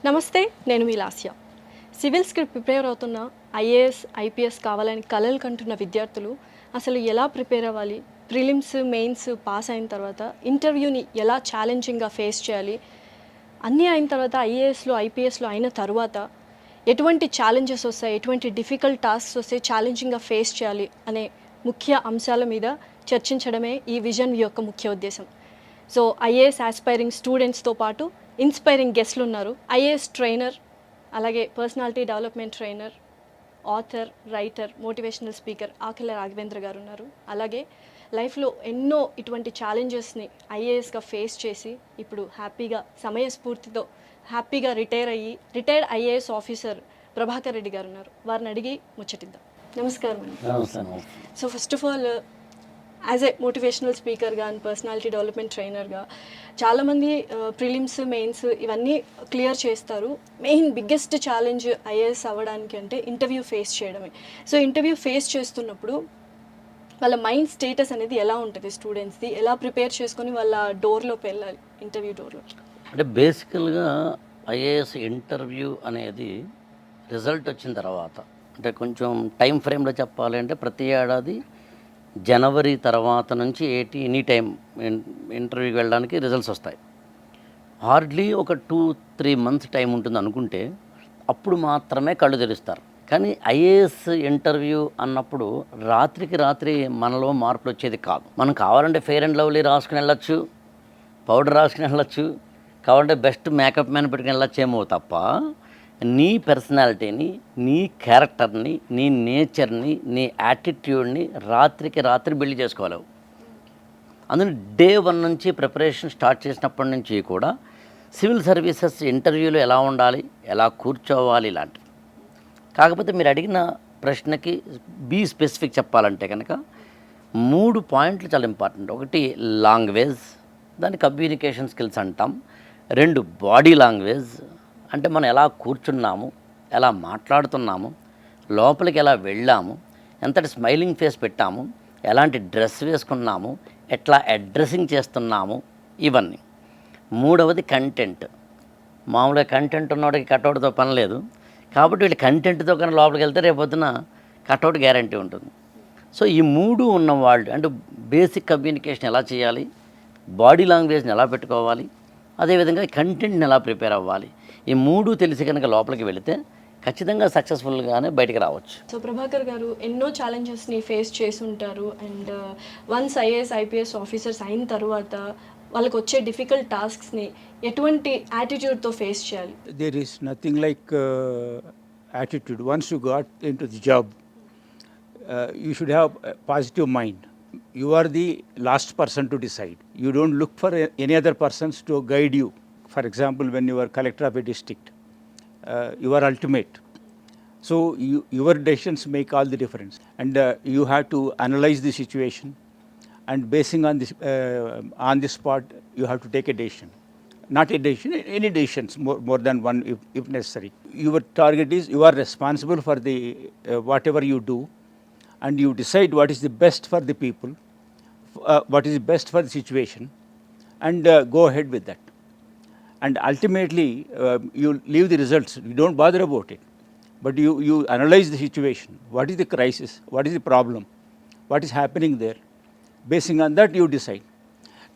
నమస్తే, నేను మీ లాస్య. సివిల్స్కి ప్రిపేర్ అవుతున్న ఐఏఎస్ ఐపీఎస్ కావాలని కలలు కంటున్న విద్యార్థులు అసలు ఎలా ప్రిపేర్ అవ్వాలి, ప్రిలిమ్స్ మెయిన్స్ పాస్ అయిన తర్వాత ఇంటర్వ్యూని ఎలా ఛాలెంజింగ్గా ఫేస్ చేయాలి, అన్నీ అయిన తర్వాత ఐఏఎస్లో ఐపీఎస్లో అయిన తర్వాత ఎటువంటి ఛాలెంజెస్ వస్తాయి, ఎటువంటి డిఫికల్ట్ టాస్క్స్ వస్తాయి, ఛాలెంజింగ్గా ఫేస్ చేయాలి అనే ముఖ్య అంశాల మీద చర్చించడమే ఈ విజన్ యొక్క ముఖ్య ఉద్దేశం. సో ఐఏఎస్ ఆస్పైరింగ్ స్టూడెంట్స్తో పాటు ఇన్స్పైరింగ్ గెస్ట్లు ఉన్నారు. ఐఏఎస్ ట్రైనర్, అలాగే personality development trainer, author, writer, motivational speaker Akella Raghavendra garu ఉన్నారు. అలాగే లైఫ్లో ఎన్నో ఇటువంటి ఛాలెంజెస్ని ఐఏఎస్గా ఫేస్ చేసి ఇప్పుడు హ్యాపీగా సమయస్ఫూర్తితో హ్యాపీగా retired IAS officer Prabhakar Reddy గారు ఉన్నారు. వారిని అడిగి ముచ్చటిద్దాం. నమస్కారం అండి. So first of all, as a motivational స్పీకర్గా అండ్ పర్సనాలిటీ డెవలప్మెంట్ ట్రైనర్గా చాలామంది ప్రిలిమ్స్ మెయిన్స్ ఇవన్నీ క్లియర్ చేస్తారు. మెయిన్ బిగ్గెస్ట్ ఛాలెంజ్ ఐఏఎస్ అవ్వడానికి అంటే ఇంటర్వ్యూ ఫేస్ చేయడమే. సో ఇంటర్వ్యూ ఫేస్ చేస్తున్నప్పుడు వాళ్ళ మైండ్ స్టేటస్ అనేది ఎలా ఉంటుంది, స్టూడెంట్స్ది ఎలా ప్రిపేర్ చేసుకొని వాళ్ళ డోర్లోకి వెళ్ళాలి, ఇంటర్వ్యూ డోర్లోకి? అంటే బేసికల్గా ఐఏఎస్ ఇంటర్వ్యూ అనేది రిజల్ట్ వచ్చిన తర్వాత, అంటే కొంచెం టైం ఫ్రేమ్లో చెప్పాలి అంటే ప్రతి ఏడాది జనవరి తర్వాత నుంచి ఎనీ టైం ఇంటర్వ్యూకి వెళ్ళడానికి రిజల్ట్స్ వస్తాయి. హార్డ్లీ ఒక 2-3 మంత్స్ టైం ఉంటుంది అనుకుంటే అప్పుడు మాత్రమే కళ్ళు తెరుస్తారు. కానీ ఐఏఎస్ ఇంటర్వ్యూ అన్నప్పుడు రాత్రికి రాత్రి మనలో మార్పులు వచ్చేది కాదు. మనం కావాలంటే ఫెయిర్ అండ్ లవ్లీ రాసుకుని వెళ్ళచ్చు, పౌడర్ రాసుకుని వెళ్ళచ్చు, కావాలంటే బెస్ట్ మేకప్ మ్యాన్ పెట్టుకుని వెళ్ళచ్చేమో తప్ప నీ పర్సనాలిటీని, నీ క్యారెక్టర్ని, నీ నేచర్ని, నీ యాటిట్యూడ్ని రాత్రికి రాత్రి బిల్డ్ చేసుకోలేవు. అందులో డే 1 నుంచి ప్రిపరేషన్ స్టార్ట్ చేసినప్పటి నుంచి కూడా సివిల్ సర్వీసెస్ ఇంటర్వ్యూలో ఎలా ఉండాలి, ఎలా కూర్చోవాలి ఇలాంటివి. కాకపోతే మీరు అడిగిన ప్రశ్నకి స్పెసిఫిక్ చెప్పాలంటే కనుక 3 పాయింట్లు చాలా ఇంపార్టెంట్. ఒకటి లాంగ్వేజ్, దాన్ని కమ్యూనికేషన్ స్కిల్స్ అంటాం. 2 బాడీ లాంగ్వేజ్, అంటే మనం ఎలా కూర్చున్నాము, ఎలా మాట్లాడుతున్నాము, లోపలికి ఎలా వెళ్ళాము, ఎంతటి స్మైలింగ్ ఫేస్ పెట్టాము, ఎలాంటి డ్రెస్ వేసుకున్నాము, ఎట్లా అడ్రస్సింగ్ చేస్తున్నాము, ఇవన్నీ. 3వది కంటెంట్. మామూలుగా కంటెంట్ ఉన్నవాడికి కట్అవుట్తో పని లేదు, కాబట్టి వీళ్ళు కంటెంట్తో కానీ లోపలికి వెళ్తే రేపొద్దున కట్అవుట్ గ్యారంటీ ఉంటుంది. సో ఈ 3 ఉన్నవాళ్ళు అంటే బేసిక్ కమ్యూనికేషన్ ఎలా చేయాలి, బాడీ లాంగ్వేజ్ని ఎలా పెట్టుకోవాలి, అదేవిధంగా కంటెంట్ని ఎలా ప్రిపేర్ అవ్వాలి, ఈ 3 తెలిసి కనుక లోపలికి వెళితే ఖచ్చితంగా సక్సెస్ఫుల్గానే బయటికి రావచ్చు. సో ప్రభాకర్ గారు ఎన్నో ఛాలెంజెస్ని ఫేస్ చేసి ఉంటారు. And once IAS IPS officers అయిన తర్వాత వాళ్ళకి వచ్చే డిఫికల్ట్ టాస్క్స్ని ఎటువంటి యాటిట్యూడ్తో ఫేస్ చేయాలి? There is nothing like attitude. Once you got into the job, you should have a positive mind. You are the last person to decide. You don't look for any other persons to guide you. For example, when you are collector of a district, you are ultimate. So your decisions make all the difference. And you have to analyze the situation, and basing on this spot, you have to take a decision. Not a decision, any decisions, more than one if necessary. Your target is you are responsible for the whatever you do, and you decide what is the best for the people, what is best for the situation, and go ahead with that. And ultimately, you leave the results. You don't bother about it, but you analyze the situation. What is the crisis? What is the problem? What is happening there? Basing on that, you decide.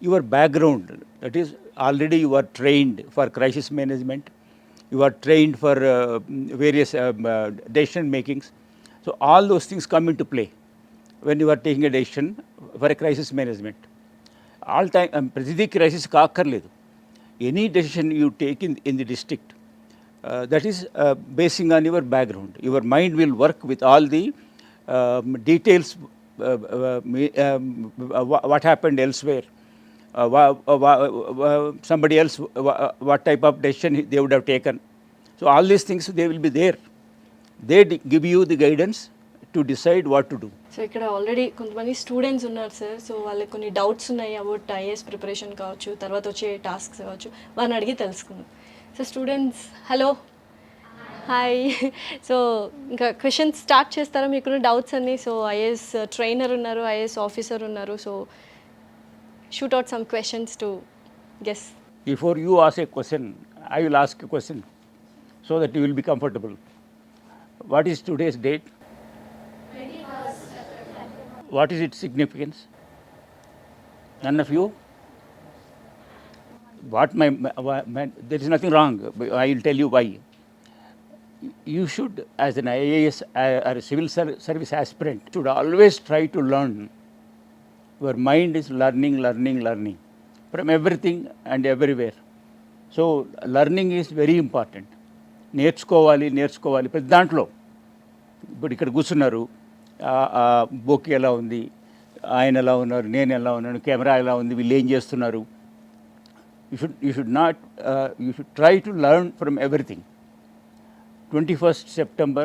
Your background, that is, already you are trained for crisis management. You are trained for various decision makings. So all those things come into play when you are taking a decision for a crisis management. All time, ప్రతిదీ crisis కాక్కర్లేదు. Any decision you take in the district, that is basing on your background. Your mind will work with all the details, what happened elsewhere, somebody else, what type of decision they would have taken. So all these things, they will be there. They give you the guidance to decide what to do. So ఇక్కడ already కొంతమంది students ఉన్నారు sir. So వాళ్ళకి కొన్ని doubts ఉన్నాయి about IAS preparation కావచ్చు, తర్వాత వచ్చే tasks కావచ్చు, వారిని అడిగి తెలుసుకుందాం. So students, hello, hi. So ఇంకా క్వశ్చన్స్ స్టార్ట్ చేస్తారా? మీకున్న డౌట్స్ అన్నీ. సో ఐఏఎస్ ట్రైనర్ ఉన్నారు, ఐఏఎస్ ఆఫీసర్ ఉన్నారు. So shoot out some questions to guess. Before you ask a question, I will ask a question. so that you will be comfortable. What is today's date? What is its significance? None of you? What there is nothing wrong. I will tell you why. You should, as an IAS or a civil service aspirant, should always try to learn. Your mind is learning from everything and everywhere. So learning is very important. నేర్చుకోవాలి ప్రతి దాంట్లో. ఇప్పుడు ఇక్కడ కూర్చున్నారు, బోకి ఎలా ఉంది, ఆయన ఎలా ఉన్నారు, నేను ఎలా ఉన్నాను, కెమెరా ఎలా ఉంది, వీళ్ళు ఏం చేస్తున్నారు. You should try to learn from everything. 21st September,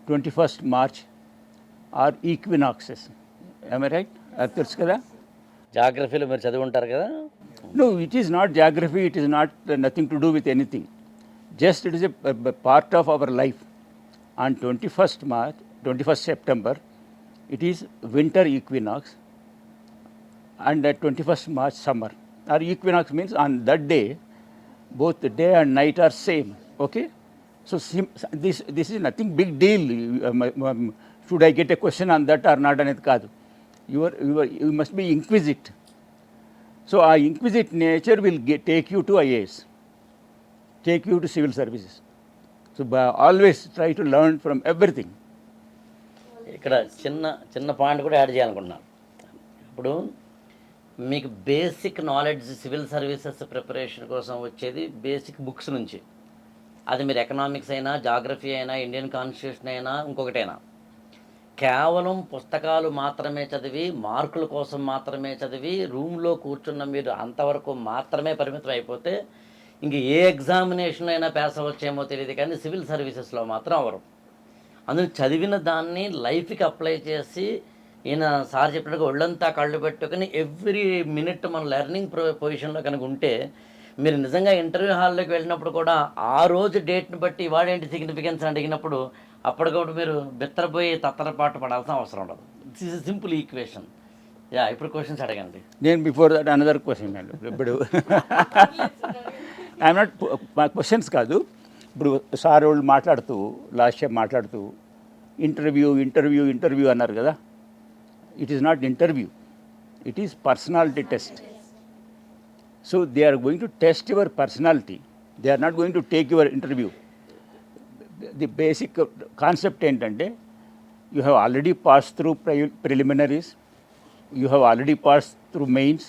21st March are equinoxes. Am I right? అది తెలుసు కదా. జాగ్రఫీలో మీరు చదివి ఉంటారు కదా. No, it is not geography, it is not nothing to do with anything. Just it is a part of our life. On 21st September, it is winter equinox, and at 21st March, summer. Our equinox means on that day, both the day and night are same. Okay? So this is nothing big deal. Should I get a question on that or not అనేది కాదు. You must be inquisitive. So our inquisitive nature will take you to IAS, take you to civil services. So always try to learn from everything. ఇక్కడ చిన్న point కూడా add చేయాలనుకుంటున్నాను. ఇప్పుడు మీకు basic knowledge civil services preparation కోసం వచ్చేది basic books నుంచి. అది మీరు ఎకనామిక్స్ అయినా, జాగ్రఫీ అయినా, ఇండియన్ కాన్స్టిట్యూషన్ అయినా, ఇంకొకటైనా, కేవలం పుస్తకాలు మాత్రమే చదివి, మార్కుల కోసం మాత్రమే చదివి, రూమ్లో కూర్చున్న మీరు అంతవరకు మాత్రమే పరిమితం అయిపోతే ఇంక ఏ ఎగ్జామినేషన్లో అయినా పాస్ అవ్వచ్చేమో తెలియదు, కానీ సివిల్ సర్వీసెస్లో మాత్రం అవరు. అందులో చదివిన దాన్ని లైఫ్కి అప్లై చేసి, ఈయన సార్ చెప్పినట్టుగా ఒళ్ళంతా కళ్ళు పెట్టుకుని ఎవ్రీ మినిట్ మన లెర్నింగ్ పొజిషన్లో కనుక ఉంటే, మీరు నిజంగా ఇంటర్వ్యూ హాల్లోకి వెళ్ళినప్పుడు కూడా ఆ రోజు డేట్ని బట్టి ఇవాడేంటి సిగ్నిఫికెన్స్ అని అడిగినప్పుడు అప్పటికప్పుడు మీరు బెత్తరపోయి తత్తరపాటు పడాల్సిన అవసరం ఉండదు. This is simple equation. Yeah, ఇప్పుడు క్వశ్చన్స్ అడగండి. నేను బిఫోర్ దట్ అనదర్ క్వశ్చన్. ఇప్పుడు ఐఎమ్ నాట్, మా క్వశ్చన్స్ కాదు. ఇప్పుడు సార్ వాళ్ళు మాట్లాడుతూ, లాస్ట్ టైం మాట్లాడుతూ ఇంటర్వ్యూ అన్నారు కదా. It is not interview, it is personality test. So they are going to test your personality, they are not going to take your interview. The basic concept ఏంటంటే, you have already pass through preliminaries, you have already pass through mains,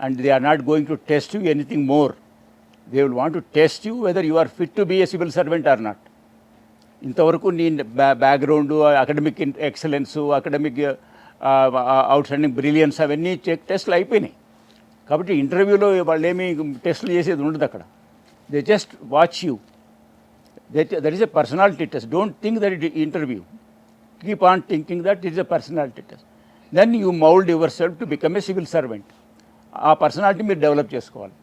and they are not going to test you anything more. They will want to test you whether you are fit to be a civil servant are not. ఇంతవరకు నీ background, academic excellence, academic outstanding brilliance అవన్నీ టెస్ట్లు అయిపోయినాయి. కాబట్టి ఇంటర్వ్యూలో వాళ్ళు ఏమీ టెస్ట్లు చేసేది ఉండదు అక్కడ. They just watch you. That is a personality test. Don't think that it is interview. Keep on thinking that it is a personality test. Then you mold yourself to become a civil servant. ఆ personality మీరు develop చేసుకోవాలి.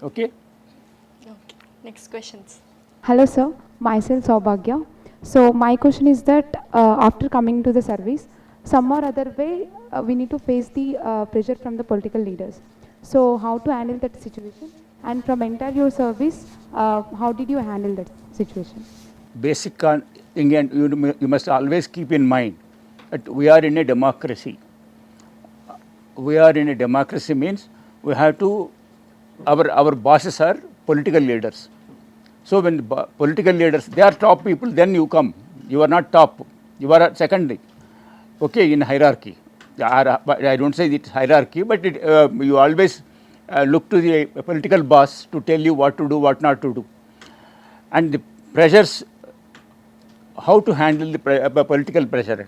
Okay. Next questions. Hello sir, myself Saubhagya. So my question is that after coming to the service, some or other way we need to face the pressure from the political leaders. So how to handle that situation? And from entire your service, how did you handle that situation? Basic thing, and you must always keep in mind that we are in a democracy. We are in a democracy means we have to, our bosses are political leaders. So when political leaders, they are top people, then you come. You are not top, you are secondary. Okay, in hierarchy. I don't say it's hierarchy, but you always look to the political boss to tell you what to do, what not to do. And the pressures, how to handle the political pressure.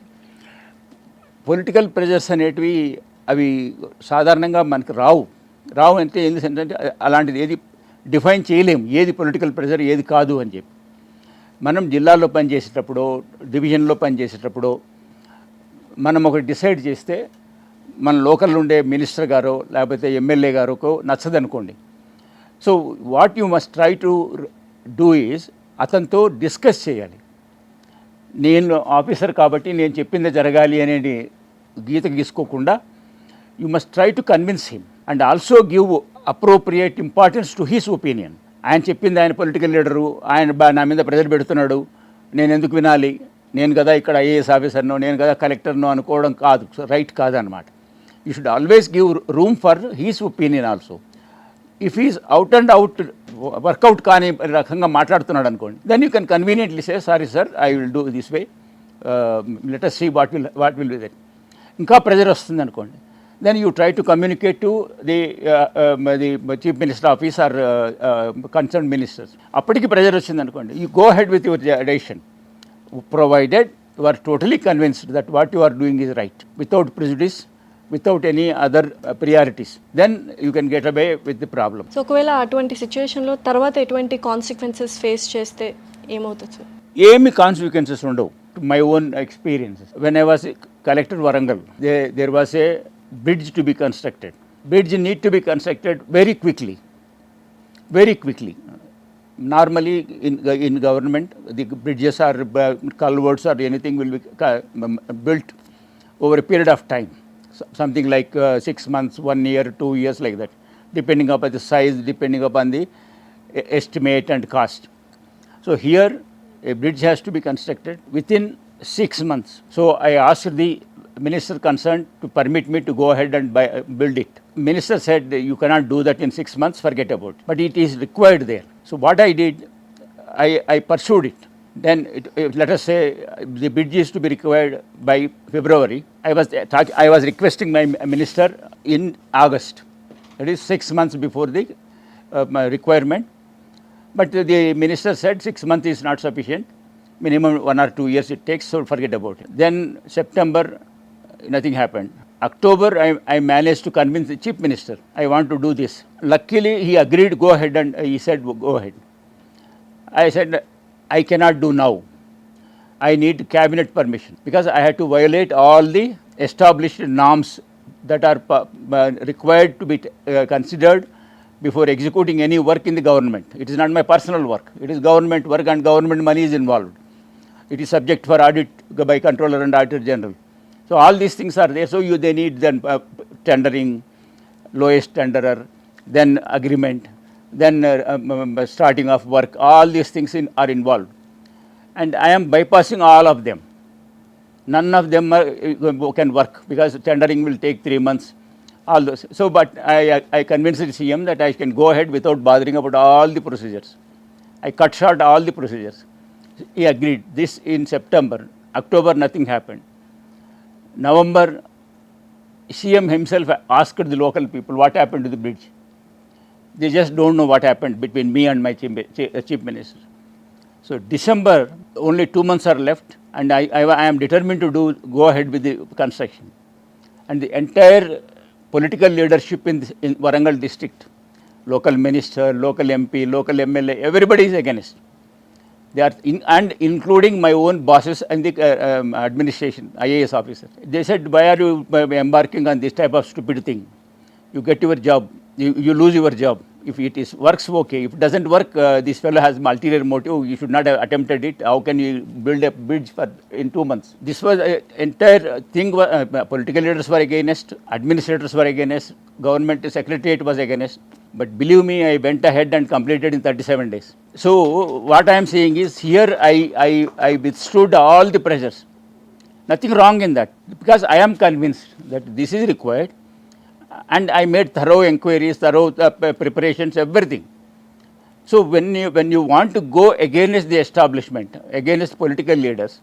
Political pressures అనేటివి అవి సాధారణంగా మనకు రావు అంటే ఎందుకంటే అలాంటిది ఏది define చేయలేము, ఏది పొలిటికల్ ప్రెషర్ ఏది కాదు అని చెప్పి. మనం జిల్లాలో పనిచేసేటప్పుడు, డివిజన్లో పనిచేసేటప్పుడు మనం ఒకటి డిసైడ్ చేస్తే మన లోకల్ ఉండే మినిస్టర్ గారో లేకపోతే ఎమ్మెల్యే గారోకో నచ్చదనుకోండి. So what you must try to do is అతనితో డిస్కస్ చేయాలి. నేను ఆఫీసర్ కాబట్టి నేను చెప్పిందే జరగాలి అనేది గీత గీసుకోకుండా you must try to convince him and also give appropriate importance to his opinion. ఆయన చెప్పింది ఆయన పొలిటికల్ లీడరు, ఆయన నా మీద ప్రెజర్ పెడుతున్నాడు, నేను ఎందుకు వినాలి, నేను కదా ఇక్కడ ఐఏఎస్ ఆఫీసర్నో, నేను కదా కలెక్టర్నో అనుకోవడం కాదు, రైట్ కాదనమాట. You should always give room for his opinion also. If is out and out workout కాని రకంగా మాట్లాడుతున్నాడు అనుకోండి, then you can conveniently say sorry sir, I will do this way, let us see what will be there. ఇంకా pressure వస్తుంది అనుకోండి, then you try to communicate to the chief minister office or concerned ministers. అప్పటికి pressure వచ్చింది అనుకోండి, you go ahead with your decision, provided you are totally convinced that what you are doing is right, without prejudice, without any other priorities, then you can get away with the problem. So ఒకవేళ అటువంటి సిచ్యువేషన్లో తర్వాత ఎటువంటి consequences face చేస్తే ఏమవుతుంది sir? ఏమి consequences ఉండవు. To my own experiences, when I was collector Warangal, there was a bridge to be constructed. Bridge need to be constructed very quickly, very quickly. Normally in government, the bridges or culverts or anything will be built over a period of time, something like 6 months, 1 year, 2 years, like that, depending upon the size, depending upon the estimate and cost. So here a bridge has to be constructed within 6 months. So I asked the minister concerned to permit me to go ahead and build it. Minister said you cannot do that in 6 months, forget about it. But it is required there. So what I did, I pursued it. Then let us say the bridge is to be required by February. I was requesting my minister in August. That is 6 months before the my requirement. But the minister said 6 months is not sufficient, minimum 1 or 2 years it takes, so forget about it. Then September, nothing happened. October, I managed to convince the chief minister, I want to do this. Luckily, he agreed, go ahead, and he said, go ahead. I said, I cannot do now. I need cabinet permission, because I had to violate all the established norms that are required to be considered before executing any work in the government. It is not my personal work. It is government work, and government money is involved. It is subject for audit by Controller and Auditor General. So all these things are there. So they need then tendering, lowest tenderer, then agreement, then starting of work. All these things are involved. And I am bypassing all of them. None of them can work, because tendering will take 3 months. All those. So, but I convinced the CM that I can go ahead without bothering about all the procedures. I cut short all the procedures. He agreed. This in September. October, nothing happened. November, CM himself asked the local people what happened to the bridge. They just don't know what happened between me and my chief minister. So December, only 2 months are left, and I am determined to go ahead with the construction. And the entire political leadership in Warangal district, local minister, local MP, local MLA, everybody is against. They are and including my own bosses and the administration, IAS officer. They said, why are you embarking on this type of stupid thing? You get your job, you lose your job. If it works, okay. If it doesn't work, this fellow has ulterior motive. You should not have attempted it. How can you build a bridge in 2 months? This was an entire thing. Political leaders were against, administrators were against, government secretariat was against. But believe me, I went ahead and completed in 37 days. So what I am saying is, here I withstood all the pressures. Nothing wrong in that, because I am convinced that this is required. And I made thorough inquiries, thorough preparations, everything. So when you want to go against the establishment, against political leaders,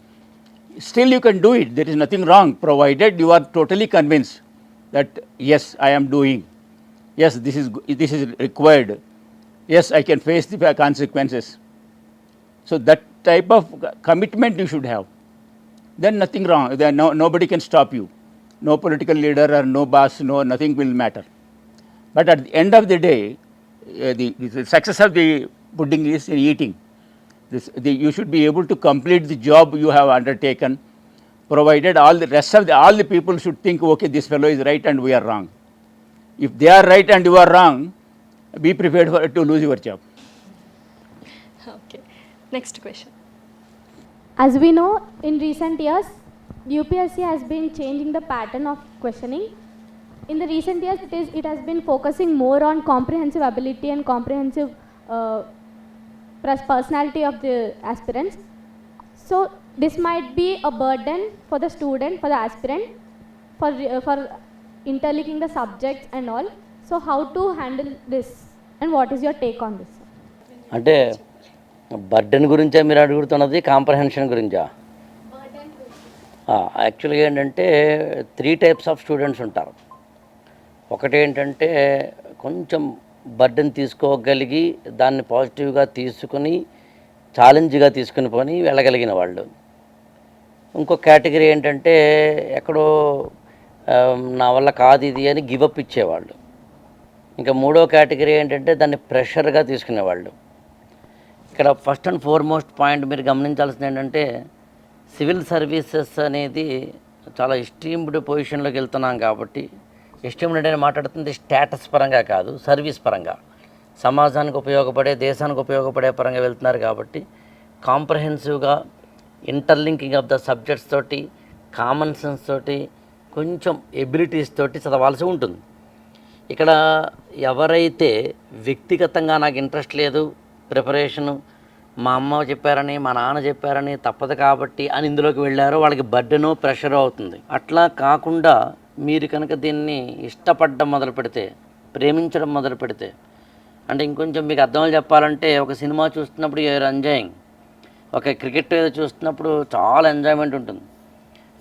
still you can do it. There is nothing wrong, provided you are totally convinced that yes, I am doing. Yes, this is required. Yes, I can face the consequences. So that type of commitment you should have. Then nothing wrong. Then nobody can stop you. No political leader or no boss, nothing will matter. But at the end of the day, the success of the pudding is in eating. You should be able to complete the job you have undertaken, provided all the rest of all the people should think, okay, this fellow is right and we are wrong. If they are right and you are wrong, be prepared to lose your job. Okay. Next question. As we know, in recent years, UPSC has been changing the pattern of questioning. In the recent years, it has been focusing more on comprehensive ability and comprehensive uh, personality of the aspirants. So this might be a burden for the student, for the aspirant, for interlinking the subjects and all. So how to handle this, and what is your take on this? అంటే burden గురించే మీరు అడుగుతున్నది, comprehension గురించా? యాక్చువల్గా ఏంటంటే 3 types of students ఉంటారు. ఒకటి ఏంటంటే కొంచెం బర్డెన్ తీసుకోగలిగి దాన్ని పాజిటివ్గా తీసుకుని ఛాలెంజ్గా తీసుకుని పోని వెళ్ళగలిగిన వాళ్ళు. ఇంకో కేటగిరీ ఏంటంటే ఎక్కడో నా వల్ల కాదు ఇది అని గివప్ ఇచ్చేవాళ్ళు. ఇంకా మూడో కేటగిరీ ఏంటంటే దాన్ని ప్రెషర్గా తీసుకునేవాళ్ళు. ఇక్కడ ఫస్ట్ అండ్ ఫార్మోస్ట్ పాయింట్ మీరు గమనించాల్సింది ఏంటంటే సివిల్ సర్వీసెస్ అనేది చాలా ఎస్టీమ్డ్ పొజిషన్లోకి వెళ్తున్నాం కాబట్టి, ఎస్టీమ్డ్ అంటే మాట్లాడుతుంది స్టేటస్ పరంగా కాదు, సర్వీస్ పరంగా, సమాజానికి ఉపయోగపడే, దేశానికి ఉపయోగపడే పరంగా వెళ్తున్నారు కాబట్టి కాంప్రహెన్సివ్గా ఇంటర్లింకింగ్ ఆఫ్ ద సబ్జెక్ట్స్ తోటి, కామన్ సెన్స్ తోటి, కొంచెం ఎబిలిటీస్ తోటి చదవాల్సి ఉంటుంది. ఇక్కడ ఎవరైతే వ్యక్తిగతంగా నాకు ఇంట్రెస్ట్ లేదు, ప్రిపరేషను మా అమ్మ చెప్పారని, మా నాన్న చెప్పారని, తప్పదు కాబట్టి అని ఇందులోకి వెళ్ళారో వాళ్ళకి బర్డెనో ప్రెషరో అవుతుంది. అట్లా కాకుండా మీరు కనుక దీన్ని ఇష్టపడడం మొదలు పెడితే, ప్రేమించడం మొదలు పెడితే, అంటే ఇంకొంచెం మీకు అర్థమని చెప్పాలంటే ఒక సినిమా చూస్తున్నప్పుడు యూఆర్ ఎంజాయింగ్, ఒక క్రికెట్ ఏదో చూస్తున్నప్పుడు చాలా ఎంజాయ్మెంట్ ఉంటుంది,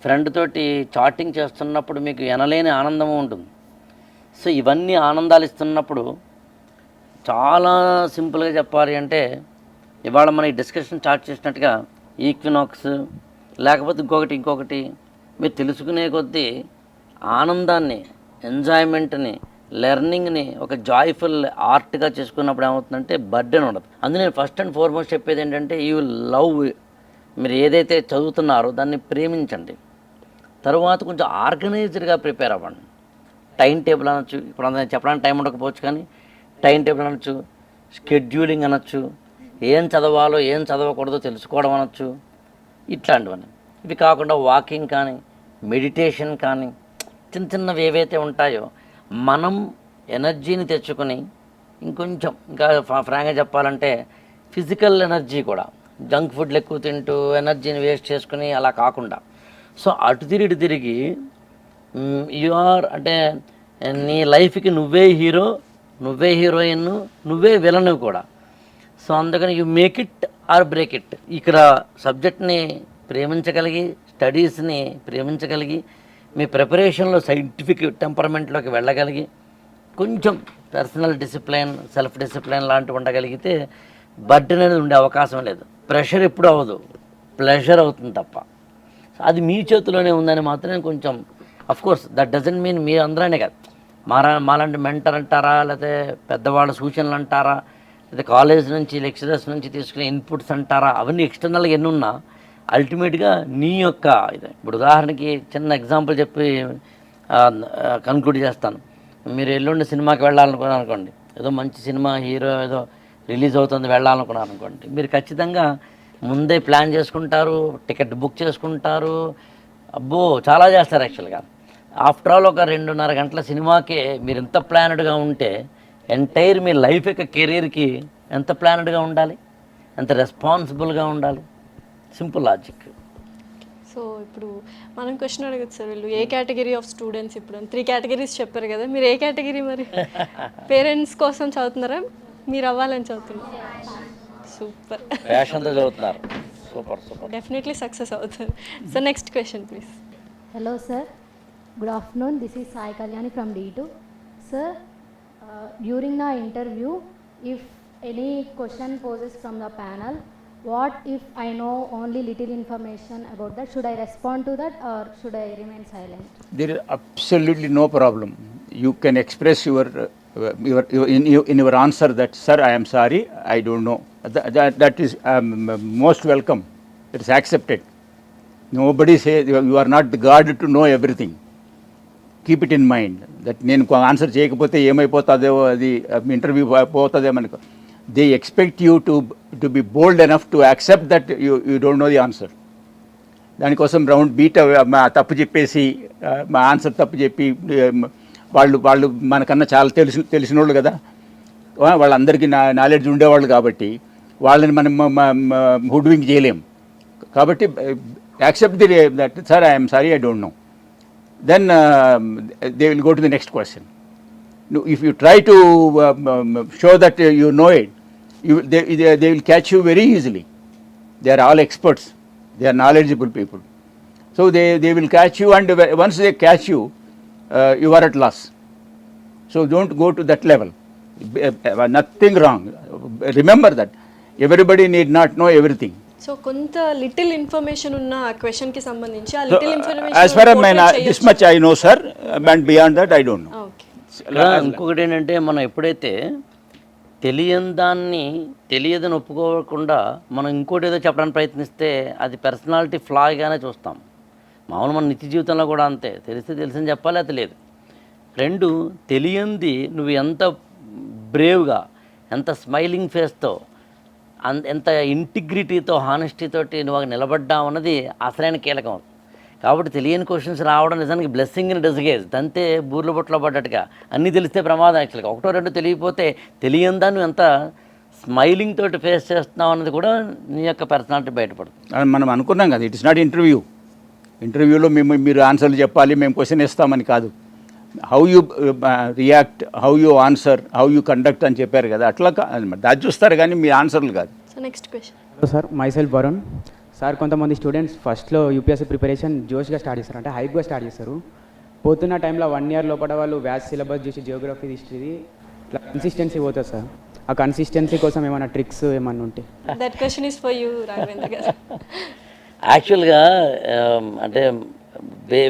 ఫ్రెండ్ తోటి చాటింగ్ చేస్తున్నప్పుడు మీకు ఎనలేని ఆనందము ఉంటుంది. సో ఇవన్నీ ఆనందాలు ఇస్తున్నప్పుడు చాలా సింపుల్గా చెప్పాలి అంటే ఇవాళ మన ఈ డిస్కషన్ స్టార్ట్ చేసినట్టుగా ఈక్వినాక్స్ లేకపోతే ఇంకొకటి మీరు తెలుసుకునే కొద్దీ ఆనందాన్ని, ఎంజాయ్మెంట్ని, లెర్నింగ్ని ఒక జాయ్ఫుల్ ఆర్ట్గా చేసుకున్నప్పుడు ఏమవుతుందంటే బర్డెన్ ఉండదు. అందులో నేను ఫస్ట్ అండ్ ఫార్మోస్ట్ చెప్పేది ఏంటంటే యూ లవ్, మీరు ఏదైతే చదువుతున్నారో దాన్ని ప్రేమించండి. తరువాత కొంచెం ఆర్గనైజ్డ్గా ప్రిపేర్ అవ్వండి. టైం టేబుల్ అనొచ్చు, ఇప్పుడు అందరూ చెప్పడానికి టైం ఉండకపోవచ్చు కానీ టైం టేబుల్ అనొచ్చు, షెడ్యూలింగ్ అనొచ్చు, ఏం చదవాలో ఏం చదవకూడదో తెలుసుకోవడం అనొచ్చు, ఇట్లాంటివన్నీ. ఇవి కాకుండా వాకింగ్ కానీ, మెడిటేషన్ కానీ, చిన్నవి ఏవైతే ఉంటాయో మనం ఎనర్జీని తెచ్చుకొని ఇంకొంచెం ఇంకా ఫ్రాంక్గా చెప్పాలంటే ఫిజికల్ ఎనర్జీ కూడా, జంక్ ఫుడ్లు ఎక్కువ తింటూ ఎనర్జీని వేస్ట్ చేసుకుని అలా కాకుండా, సో అటు తిరిగి యు ఆర్ అంటే నీ లైఫ్కి నువ్వే హీరో, నువ్వే హీరోయిన్, నువ్వే విలను కూడా. సో అందుకని you make it or break it. ఇక్కడ సబ్జెక్ట్ని ప్రేమించగలిగి, స్టడీస్ని ప్రేమించగలిగి, మీ ప్రిపరేషన్లో సైంటిఫిక్ టెంపర్మెంట్లోకి వెళ్ళగలిగి, కొంచెం పర్సనల్ డిసిప్లిన్, సెల్ఫ్ డిసిప్లిన్ లాంటివి ఉండగలిగితే బర్డెన్ అనేది ఉండే అవకాశం లేదు. ప్రెషర్ ఎప్పుడు అవ్వదు, ప్లెజర్ అవుతుంది తప్ప. అది మీ చేతిలోనే ఉందని మాత్రమే కొంచెం, అఫ్కోర్స్ దట్ డజంట్ మీన్ మీరు అందరనే కాదు, మాలాంటి మెంటర్ అంటారా, లేకపోతే పెద్దవాళ్ళ సూచనలు అంటారా, లేదా కాలేజ్ నుంచి లెక్చరర్స్ నుంచి తీసుకునే ఇన్పుట్స్ అంటారా, అవన్నీ ఎక్స్టర్నల్గా ఎన్ని ఉన్నా అల్టిమేట్గా నీ యొక్క ఇది. ఇప్పుడు ఉదాహరణకి చిన్న ఎగ్జాంపుల్ చెప్పి కన్క్లూడ్ చేస్తాను. మీరు ఎల్లుండి సినిమాకి వెళ్ళాలనుకున్నారు అనుకోండి, ఏదో మంచి సినిమా హీరో ఏదో రిలీజ్ అవుతుంది వెళ్ళాలనుకున్నారు అనుకోండి, మీరు ఖచ్చితంగా ముందే ప్లాన్ చేసుకుంటారు, టికెట్ బుక్ చేసుకుంటారు, అబ్బో చాలా చేస్తారు యాక్చువల్గా. ఆఫ్టర్ ఆల్ ఒక 2.5 గంటల సినిమాకే మీరు ఎంత ప్లానెడ్గా ఉంటే ఎంటైర్ మీ లైఫ్ యొక్క కెరీర్కి ఎంత ప్లానెడ్గా ఉండాలి, ఎంత రెస్పాన్సిబుల్గా ఉండాలి. Simple logic. సో ఇప్పుడు మనం క్వశ్చన్ అడగచ్చు సార్, వీళ్ళు ఏ కేటగిరీ ఆఫ్ స్టూడెంట్స్, ఇప్పుడు 3 కేటగిరీస్ చెప్పారు కదా, మీరు ఏ కేటగిరీ మరి? పేరెంట్స్ కోసం చదువుతున్నారా, మీరు అవ్వాలని చదువుతున్నారు? సూపర్, ప్యాషన్తో చదువుతున్నారు. సూపర్. డెఫినెట్లీ సక్సెస్ అవుతారు. So next question please. Hello sir, good afternoon. This is Sai Kalyani from D2. Sir, during the interview, if any question poses from the panel, what if I know only little information about that? Should I respond to that or should I remain silent? There is absolutely no problem. You can express in your answer that, sir, I am sorry, I don't know. That is most welcome. It is accepted. Nobody says you are not the God to know everything. Keep it in mind that నేను answer చేయకపోతే ఏమైపోతుందో, అది interview పోతుందేమో. They expect you to be bold enough to accept that you don't know the answer. దానికోసం round beat తప్పు చెప్పేసి మా answer తప్పు చెప్పి వాళ్ళు మనకన్నా చాలా తెలిసిన వాళ్ళు కదా, వాళ్ళందరికీ నాలెడ్జ్ ఉండేవాళ్ళు కాబట్టి వాళ్ళని మనం హుడ్వింగ్ చేయలేం. కాబట్టి accept the that sir I'm sorry I don't know, then they will go to the next question. No, if you try to show that you know it, they will catch you very easily. They are all experts, they are knowledgeable people, so they will catch you, and once they catch you, you are at loss. So don't go to that level. Nothing wrong. Remember that everybody need not know everything. So కొంత little information ఉన్న క్వశ్చన్కి సంబంధించి ఆ little As far as information this much I know, sir, and beyond that I don't know. Okay. ఇంకొకటి ఏంటంటే మనం ఎప్పుడైతే తెలియని దాన్ని తెలియదని ఒప్పుకోకుండా మనం ఇంకోటి ఏదో చెప్పడానికి ప్రయత్నిస్తే అది పర్సనాలిటీ ఫ్లాగానే చూస్తాం. మామూలు మన నిత్య జీవితంలో కూడా అంతే, తెలిస్తే తెలిసింది చెప్పాలి, అది లేదు. రెండు, తెలియంది నువ్వు ఎంత బ్రేవ్గా, ఎంత స్మైలింగ్ ఫేస్తో, ఎంత ఇంటిగ్రిటీతో, హానెస్టీతోటి నువ్వు నిలబడ్డావు అన్నది అసలైన కీలకం. కాబట్టి తెలియని క్వశ్చన్స్ రావడం నిజానికి బ్లెస్సింగ్ ఇన్ డిస్గేజ్. తంతే బూర్ల బొట్లో పడ్డట్టుగా అన్నీ తెలిస్తే ప్రమాదం. యాక్చువల్గా ఒకటో రెండు తెలియకపోతే తెలియందా నువ్వు ఎంత స్మైలింగ్ తోటి ఫేస్ చేస్తున్నావు అన్నది కూడా నీ యొక్క పర్సనాలిటీ బయటపడుతుంది. మనం అనుకున్నాం కదా, ఇట్ ఇస్ నాట్ ఇంటర్వ్యూ. ఇంటర్వ్యూలో మీరు ఆన్సర్లు చెప్పాలి, మేము క్వశ్చన్ ఇస్తామని కాదు. How you react, how you answer, how you conduct అని చెప్పారు కదా, అట్లా అది చూస్తారు కానీ మీ ఆన్సర్లు కాదు. So next question. Hello sir, my self Varun. Sir, కొంతమంది స్టూడెంట్స్ ఫస్ట్లో యూపీఎస్సీ ప్రిపరేషన్ జోష్గా స్టార్ట్ చేస్తారు, అంటే హైప్గా స్టార్ట్ చేస్తారు. పోతున్న టైంలో 1 year లోపల వాళ్ళు వ్యాస్ సిలబస్ చూసి జియోగ్రఫీ, హిస్టరీ ఇట్లా కన్సిస్టెన్సీ పోతుంది సార్. ఆ కన్సిస్టెన్సీ కోసం ఏమైనా ట్రిక్స్ ఏమన్నా ఉంటే? That question is for you, Raghavendra గారు. యాక్చువల్గా అంటే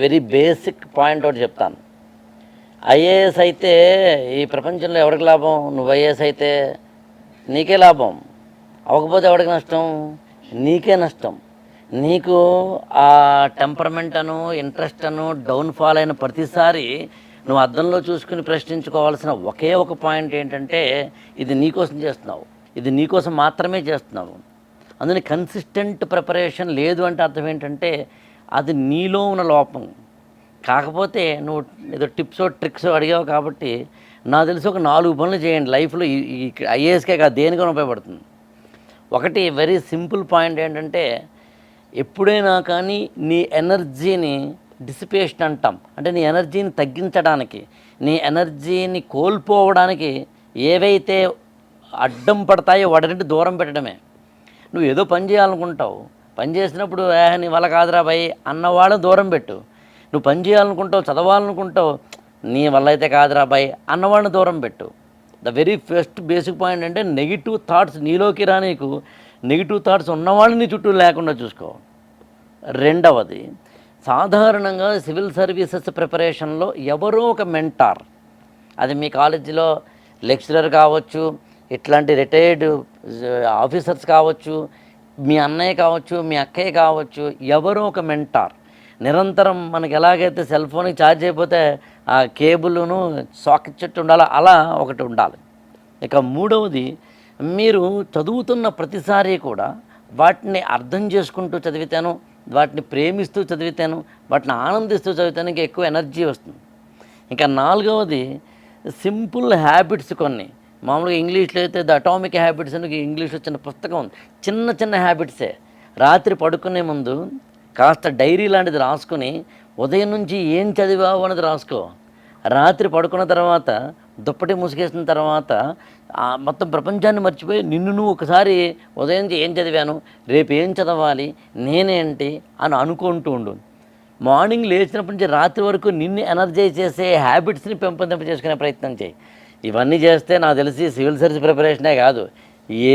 వెరీ బేసిక్ పాయింట్ ఒకటి చెప్తాను. ఐఏఎస్ అయితే ఈ ప్రపంచంలో ఎవరికి లాభం? నువ్వు ఐఏఎస్ అయితే నీకే లాభం, అవ్వకపోతే ఎవరికి నష్టం? నీకే నష్టం. నీకు ఆ టెంపర్మెంట్ అను, ఇంట్రెస్ట్ అను డౌన్ఫాల్ అయిన ప్రతిసారి నువ్వు అద్దంలో చూసుకుని ప్రశ్నించుకోవాల్సిన ఒకే ఒక పాయింట్ ఏంటంటే, ఇది నీకోసం చేస్తున్నావు, ఇది నీకోసం మాత్రమే చేస్తున్నావు. అందుకని కన్సిస్టెంట్ ప్రిపరేషన్ లేదు అంటే అర్థం ఏంటంటే అది నీలో ఉన్న లోపం. కాకపోతే నువ్వు ఏదో టిప్సో ట్రిక్సో అడిగావు కాబట్టి నాకు తెలిసి ఒక 4 పనులు చేయండి లైఫ్లో. ఈ ఐఏఎస్కే కాదు, దేనికైనా ఉపయోగపడుతుంది. ఒకటి వెరీ సింపుల్ పాయింట్ ఏంటంటే, ఎప్పుడైనా కానీ నీ ఎనర్జీని డిసిపేషన్ అంటాం, అంటే నీ ఎనర్జీని తగ్గించడానికి, నీ ఎనర్జీని కోల్పోవడానికి ఏవైతే అడ్డం పడతాయో వాటిని దూరం పెట్టడమే. నువ్వు ఏదో పని చేయాలనుకుంటావు, పని చేసినప్పుడు నీ వల్ల కాదురా భయ్ అన్నవాళ్ళని దూరం పెట్టు. నువ్వు పని చేయాలనుకుంటావు, చదవాలనుకుంటావు, నీ వల్ల అయితే కాదురా భయ్ అన్నవాళ్ళని దూరం పెట్టు. The very first basic point అంటే నెగిటివ్ థాట్స్ నీలోకి రా, నీకు నెగిటివ్ థాట్స్ ఉన్నవాళ్ళని నీ చుట్టూ లేకుండా చూసుకో. రెండవది, సాధారణంగా సివిల్ సర్వీసెస్ ప్రిపరేషన్లో ఎవరో ఒక మెంటార్, అది మీ కాలేజీలో లెక్చరర్ కావచ్చు, ఇట్లాంటి రిటైర్డ్ ఆఫీసర్స్ కావచ్చు, మీ అన్నయ్య కావచ్చు, మీ అక్కయ్య కావచ్చు, ఎవరో ఒక మెంటార్ నిరంతరం మనకి ఎలాగైతే సెల్ ఫోన్కి ఛార్జ్ అయిపోతే ఆ కేబుల్ను సాకెట్ చెట్టు ఉండాలి, అలా ఒకటి ఉండాలి. ఇక మూడవది, మీరు చదువుతున్న ప్రతిసారి కూడా వాటిని అర్థం చేసుకుంటూ చదివితేను, వాటిని ప్రేమిస్తూ చదివితేను, వాటిని ఆనందిస్తూ చదివితేను ఇంకా ఎక్కువ ఎనర్జీ వస్తుంది. ఇంకా నాలుగవది, సింపుల్ హ్యాబిట్స్ కొన్ని, మామూలుగా ఇంగ్లీష్లో అయితే ద అటామిక్ హ్యాబిట్స్ అని ఇంగ్లీష్లో చిన్న పుస్తకం ఉంది. చిన్న చిన్న హ్యాబిట్సే. రాత్రి పడుకునే ముందు కాస్త డైరీ లాంటిది రాసుకొని ఉదయం నుంచి ఏం చదివావు అనేది రాసుకో. రాత్రి పడుకున్న తర్వాత దుప్పటి ముసుగేసిన తర్వాత మొత్తం ప్రపంచాన్ని మర్చిపోయి నిన్ను నువ్వు ఒకసారి ఉదయం నుంచి ఏం చదివాను, రేపు ఏం చదవాలి, నేనేంటి అని అనుకుంటూ ఉండు. మార్నింగ్ లేచినప్పటి నుంచి రాత్రి వరకు నిన్ను ఎనర్జైజ్ చేసే హ్యాబిట్స్ని పెంపొందింప చేసుకునే ప్రయత్నం చేయి. ఇవన్నీ చేస్తే నాకు తెలిసి సివిల్ సర్వీస్ ప్రిపరేషనే కాదు,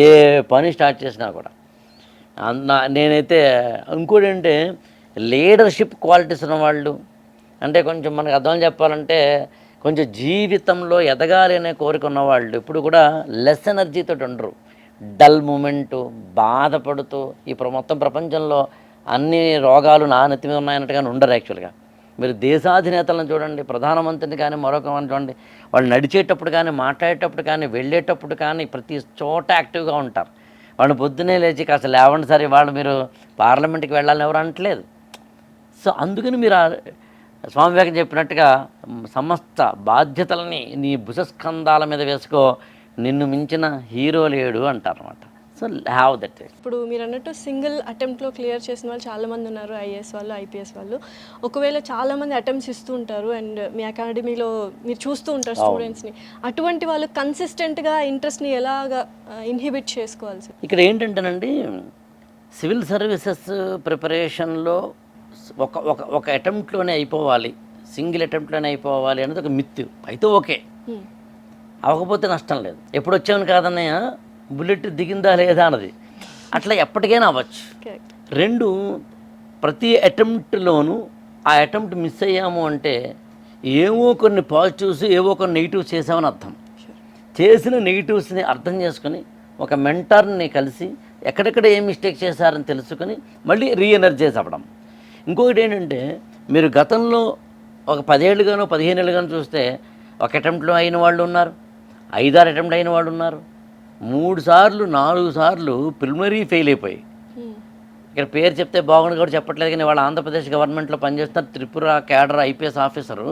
ఏ పని స్టార్ట్ చేసినా కూడా. నేనైతే ఇంకోటి అంటే లీడర్షిప్ క్వాలిటీస్ ఉన్నవాళ్ళు, అంటే కొంచెం మనకు అర్థం చెప్పాలంటే కొంచెం జీవితంలో ఎదగాలి అనే కోరిక ఉన్నవాళ్ళు ఇప్పుడు కూడా లెస్ ఎనర్జీతో ఉండరు. డల్ మూమెంటు, బాధపడుతూ ఇప్పుడు మొత్తం ప్రపంచంలో అన్ని రోగాలు నా నెత్తి మీద ఉన్నాయన్నట్టుగా ఉండరు. యాక్చువల్గా మీరు దేశాధినేతలను చూడండి, ప్రధానమంత్రిని కానీ మరొక చూడండి, వాళ్ళు నడిచేటప్పుడు కానీ, మాట్లాడేటప్పుడు కానీ, వెళ్ళేటప్పుడు కానీ ప్రతి చోట యాక్టివ్గా ఉంటారు. వాళ్ళు పొద్దునే లేచి కాస్త లేవండి సరే వాళ్ళు మీరు పార్లమెంట్కి వెళ్ళాలని ఎవరు అనట్లేదు. సో అందుకని మీరు స్వామి వివేకం చెప్పినట్టుగా సమస్త బాధ్యతలని నీ భుజస్కంధాల మీద వేసుకో, నిన్ను మించిన హీరో లేడు అంటారనమాట. So have that. ఇప్పుడు మీరు అన్నట్టు సింగిల్ అటెంప్ట్లో క్లియర్ చేసిన వాళ్ళు చాలామంది ఉన్నారు, ఐఏఎస్ వాళ్ళు, ఐపీఎస్ వాళ్ళు. ఒకవేళ చాలామంది అటెంప్ట్స్ ఇస్తూ ఉంటారు అండ్ మీ అకాడమీలో మీరు చూస్తూ ఉంటారు స్టూడెంట్స్ని, అటువంటి వాళ్ళు కన్సిస్టెంట్గా ఇంట్రెస్ట్ని ఎలాగా ఇన్హిబిట్ చేసుకోవాలి సార్? ఇక్కడ ఏంటంటేనండి, సివిల్ సర్వీసెస్ ప్రిపరేషన్లో ఒక ఒక ఒక అటెంప్ట్లోనే అయిపోవాలి, సింగిల్ అటెంప్ట్లోనే అయిపోవాలి అనేది ఒక మిత్. అయితే ఓకే, అవ్వకపోతే నష్టం లేదు. ఎప్పుడు వచ్చామని కాదన్నయ్య, బుల్లెట్ దిగిందా లేదా అన్నది, అట్లా ఎప్పటికైనా అవ్వచ్చు. రెండు, ప్రతి అటెంప్ట్లోనూ ఆ అటెంప్ట్ మిస్ అయ్యాము అంటే ఏవో కొన్ని పాజిటివ్స్ ఏవో కొన్ని నెగిటివ్స్ చేసామని అర్థం. చేసిన నెగిటివ్స్ని అర్థం చేసుకొని ఒక మెంటర్ని కలిసి ఎక్కడెక్కడ ఏం మిస్టేక్ చేశారని తెలుసుకొని మళ్ళీ రీఎనర్జైజ్ అవ్వడం. ఇంకొకటి ఏంటంటే, మీరు గతంలో ఒక 10 ఏళ్ళుగానో 15 ఏళ్ళుగానో చూస్తే ఒక అటెంప్ట్లో అయిన వాళ్ళు ఉన్నారు, 5-6 అటెంప్ట్ అయిన వాళ్ళు ఉన్నారు, 3 సార్లు 4 సార్లు ప్రిలిమినరీ ఫెయిల్ అయిపోయి. ఇక్కడ పేరు చెప్తే బాగుంది కూడా చెప్పట్లేదు, కానీ వాళ్ళు ఆంధ్రప్రదేశ్ గవర్నమెంట్లో పనిచేస్తున్న త్రిపుర క్యాడర్ ఐపీఎస్ ఆఫీసరు.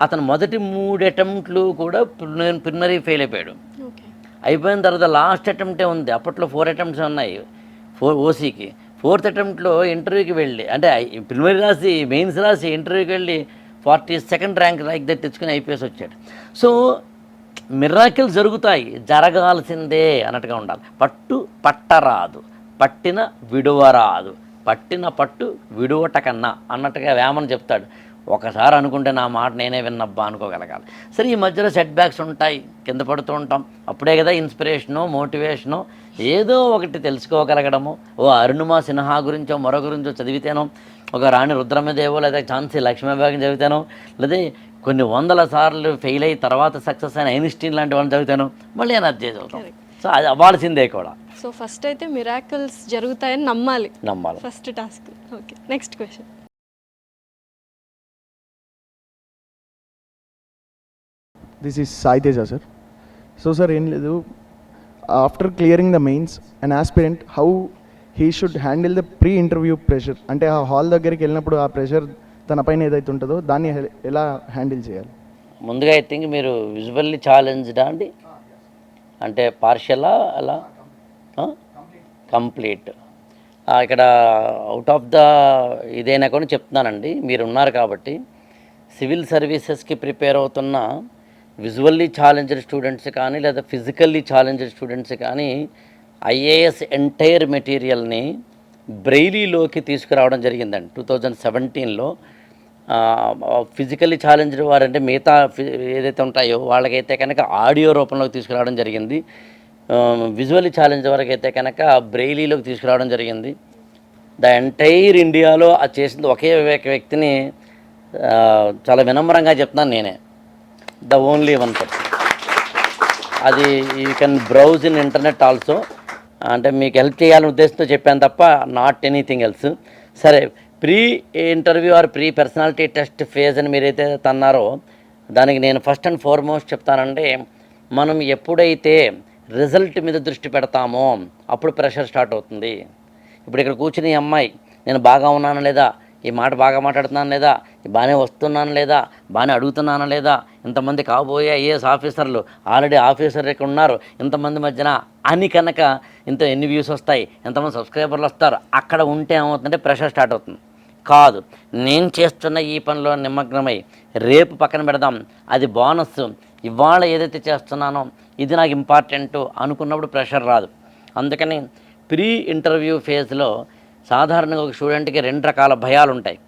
అతను మొదటి 3 అటెంప్ట్లు కూడా ప్రిలిమినరీ ఫెయిల్ అయిపోయాడు. అయిపోయిన తర్వాత లాస్ట్ అటెంప్టే ఉంది, అప్పట్లో 4 అటెంప్ట్స్ ఉన్నాయి ఓసీకి. 4th అటెంప్ట్లో ఇంటర్వ్యూకి వెళ్ళి, అంటే ప్రిలిమినరీ రాసి మెయిన్స్ రాసి ఇంటర్వ్యూకి వెళ్ళి 42nd ర్యాంక్ లైక్ దట్ తెచ్చుకుని ఐపీఎస్ వచ్చాడు. సో మిరాకిల్ జరుగుతాయి, జరగాల్సిందే అన్నట్టుగా ఉండాలి. పట్టరాదు, పట్టిన విడువరాదు, పట్టిన పట్టు విడువట కన్నా అన్నట్టుగా వేమన చెప్తాడు. ఒకసారి అనుకుంటే నా మాట నేనే విన్నబ్బా అనుకోగలగాలి. సరే, ఈ మధ్యలో సెట్ బ్యాక్స్ ఉంటాయి, కింద పడుతూ ఉంటాం. అప్పుడే కదా ఇన్స్పిరేషను, మోటివేషను, ఏదో ఒకటి తెలుసుకోగలగడము. ఓ అరుణిమ సిన్హా గురించో మరో గురించో చదివితేనో, ఒక రాణి రుద్రమదేవో లేదా ఝాన్సీ లక్ష్మీబాయిని చదివితేనో, లేదా కొన్ని 100 సార్లు ఫెయిల్ అయ్యి తర్వాత సక్సెస్ అయిన ఐన్స్టీన్ లాంటి వాళ్ళని చదివితేనో మళ్ళీ ఎనర్జీ చదువుతాం. సో అది అవ్వాల్సిందే కూడా. సో ఫస్ట్ అయితే మిరాకిల్స్ జరుగుతాయని నమ్మాలి, first task. Okay, next question. This is Sai Teja sir. So sir, ఏం లేదు, after clearing the mains and aspirant how he should handle the pre interview pressure, అంటే ఆ హాల్ దగ్గరికి వెళ్ళినప్పుడు ఆ ప్రెషర్ తన పైన ఏదైతే ఉంటుందో దాన్ని ఎలా హ్యాండిల్ చేయాలి? ముందుగా ఐ థింక్ మీరు విజువల్లీ ఛాలెంజ్డా అండి, అంటే పార్షియలా అలా కంప్లీట్? ఇక్కడ అవుట్ ఆఫ్ ద ఇదైనా కూడా చెప్తున్నానండి, మీరు ఉన్నారు కాబట్టి. సివిల్ సర్వీసెస్కి ప్రిపేర్ అవుతున్న విజువల్లీ ఛాలెంజ్డ్ స్టూడెంట్స్ కానీ లేదా ఫిజికల్లీ ఛాలెంజ్డ్ స్టూడెంట్స్ కానీ ఐఏఎస్ ఎంటైర్ మెటీరియల్ని బ్రెయిలీలోకి తీసుకురావడం జరిగిందండి 2017లో. ఫిజికల్లీ ఛాలెంజ్డ్ వారంటే మిగతా ఏదైతే ఉంటాయో వాళ్ళకైతే కనుక ఆడియో రూపంలోకి తీసుకురావడం జరిగింది. విజువల్లీ ఛాలెంజ్ వరకు అయితే కనుక బ్రెయిలీలోకి తీసుకురావడం జరిగింది. ద ఎంటైర్ ఇండియాలో అది చేసింది ఒకే వ్యక్తిని, చాలా వినమ్రంగా చెప్తున్నాను, నేనే ద ఓన్లీ వన్ పర్సన్. అది you can browse in internet also. అంటే మీకు హెల్ప్ చేయాలనే ఉద్దేశంతో చెప్పాను తప్ప నాట్ ఎనీథింగ్ ఎల్స్. సరే, pre interview or pre personality test phase అని మీరైతే అన్నారో దానికి నేను ఫస్ట్ అండ్ ఫార్మోస్ట్ చెప్తానంటే, మనం ఎప్పుడైతే రిజల్ట్ మీద దృష్టి పెడతామో అప్పుడు ప్రెషర్ స్టార్ట్ అవుతుంది. ఇప్పుడు ఇక్కడ కూర్చుని ఈ అమ్మాయి నేను బాగా ఉన్నాను లేదా, ఈ మాట బాగా మాట్లాడుతున్నాను లేదా, బాగానే వస్తున్నాను లేదా, బాగానే అడుగుతున్నాను లేదా, ఇంతమంది కాబోయే ఐఏఎస్ ఆఫీసర్లు ఆల్రెడీ ఆఫీసర్ ఇక్కడ ఉన్నారు ఇంతమంది మధ్యన అని కనుక ఎన్ని వ్యూస్ వస్తాయి, ఎంతమంది సబ్స్క్రైబర్లు వస్తారు, అక్కడ ఉంటే ఏమవుతుందంటే ప్రెషర్ స్టార్ట్ అవుతుంది. కాదు, నేను చేస్తున్న ఈ పనిలో నిమగ్నమై రేపు పక్కన పెడదాం, అది బోనస్, ఇవాళ ఏదైతే చేస్తున్నానో ఇది నాకు ఇంపార్టెంట్ అనుకున్నప్పుడు ప్రెషర్ రాదు. అందుకని ప్రీ ఇంటర్వ్యూ ఫేజ్లో సాధారణంగా ఒక స్టూడెంట్కి 2 రకాల భయాలు ఉంటాయి.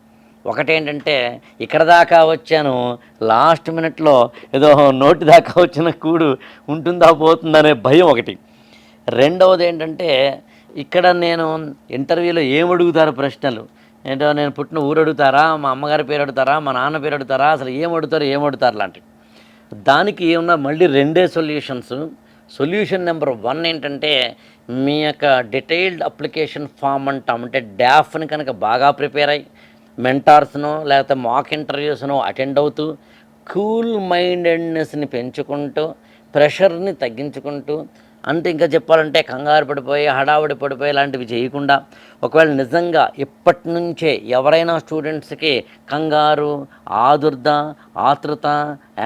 ఒకటేంటంటే, ఇక్కడ దాకా వచ్చాను, లాస్ట్ మినిట్లో ఏదో నోటి దాకా వచ్చిన కూడు ఉంటుందా పోతుందనే భయం ఒకటి. రెండవది ఏంటంటే, ఇక్కడ నేను ఇంటర్వ్యూలో ఏమడుగుతారు ప్రశ్నలు, ఏంటో నేను పుట్టిన ఊరు అడుగుతారా, మా అమ్మగారి పేరు అడుగుతారా, మా నాన్న పేరు అడుగుతారా, అసలు ఏమడుగుతారు లాంటివి. దానికి ఏమన్నా మళ్ళీ 2 సొల్యూషన్స్. సొల్యూషన్ నెంబర్ 1 ఏంటంటే, మీ యొక్క డీటెయిల్డ్ అప్లికేషన్ ఫామ్ అంటాం, అంటే డాఫ్ని కనుక బాగా ప్రిపేర్ అయ్యి మెంటార్స్ను లేకపోతే మాక్ ఇంటర్వ్యూస్ను అటెండ్ అవుతూ కూల్ మైండెడ్నెస్ని పెంచుకుంటూ ప్రెషర్ని తగ్గించుకుంటూ అంటే ఇంకా చెప్పాలంటే కంగారు పడిపోయి హడావుడి పడిపోయి ఇలాంటివి చేయకుండా, ఒకవేళ నిజంగా ఇప్పటి నుంచే ఎవరైనా స్టూడెంట్స్కి కంగారు, ఆదుర్ద, ఆతృత,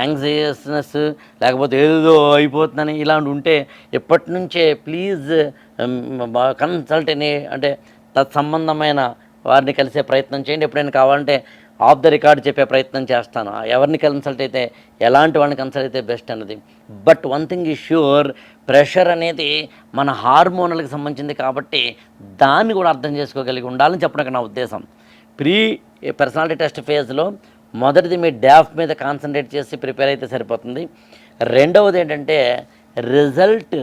యాంగ్జైయస్నెస్, లేకపోతే ఏదో అయిపోతుందని ఇలాంటి ఉంటే ఇప్పటి నుంచే ప్లీజ్ కన్సల్ట్ అంటే తత్సంబంధమైన వారిని కలిసే ప్రయత్నం చేయండి. ఎప్పుడైనా కావాలంటే ఆఫ్ ద రికార్డ్ చెప్పే ప్రయత్నం చేస్తాను, ఎవరిని కన్సల్ట్ అయితే, ఎలాంటి వాళ్ళని కన్సల్ట్ అయితే బెస్ట్ అన్నది. But one thing is sure, pressure అనేది మన హార్మోన్లకు సంబంధించింది కాబట్టి దాన్ని కూడా అర్థం చేసుకోగలిగి ఉండాలని చెప్పడానికి నా ఉద్దేశం. ప్రీ పర్సనాలిటీ టెస్ట్ ఫేజ్లో మొదటిది మీ డాఫ్ మీద కాన్సన్ట్రేట్ చేసి ప్రిపేర్ అయితే సరిపోతుంది. రెండవది ఏంటంటే రిజల్ట్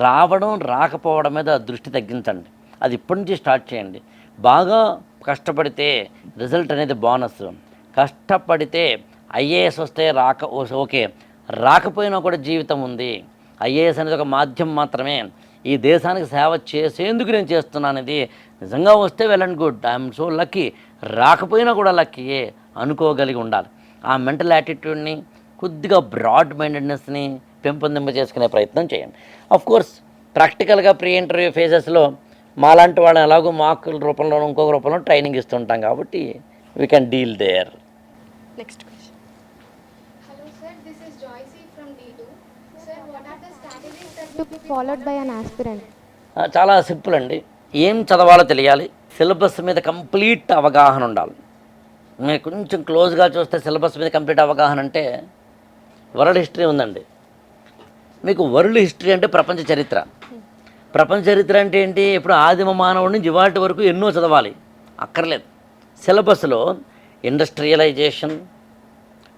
రావడం రాకపోవడం మీద దృష్టి తగ్గించండి. అది ఇప్పటి నుంచి స్టార్ట్ చేయండి. బాగా కష్టపడితే రిజల్ట్ అనేది బోనస్. కష్టపడితే ఐఏఎస్ వస్తే ఓకే, రాకపోయినా కూడా జీవితం ఉంది. ఐఏఎస్ అనేది ఒక మాధ్యమం మాత్రమే. ఈ దేశానికి సేవ చేసేందుకు నేను చేస్తున్నాను. ఇది నిజంగా వస్తే well and good, I'm so lucky. రాకపోయినా కూడా లక్కీయే అనుకోగలిగి ఉండాలి. ఆ మెంటల్ యాటిట్యూడ్ని, కొద్దిగా బ్రాడ్ మైండెడ్నెస్ని పెంపొందింప చేసుకునే ప్రయత్నం చేయండి. కోర్స్ ప్రాక్టికల్గా ప్రీ ఇంటర్వ్యూ ఫేజెస్లో మాలాంటి వాళ్ళని ఎలాగో మార్కుల రూపంలో ఇంకొక రూపంలో ట్రైనింగ్ ఇస్తుంటాం కాబట్టి we can deal there. Next question. Hello sir, this is Joycey from D2. Sir, what are the strategies that to be followed by an aspirant? చాలా సింపుల్ అండి. ఏం చదవాలో తెలియాలి, సిలబస్ మీద కంప్లీట్ అవగాహన ఉండాలి. మీరు కొంచెం క్లోజ్గా చూస్తే సిలబస్ మీద కంప్లీట్ అవగాహన అంటే వరల్డ్ హిస్టరీ ఉందండి. మీకు వరల్డ్ హిస్టరీ అంటే ప్రపంచ చరిత్ర. ప్రపంచ చరిత్ర అంటే ఏంటి? ఇప్పుడు ఆదిమ మానవుడి నుంచి ఇవాటి వరకు ఎన్నో చదవాలి అక్కర్లేదు. సిలబస్లో industrialisation,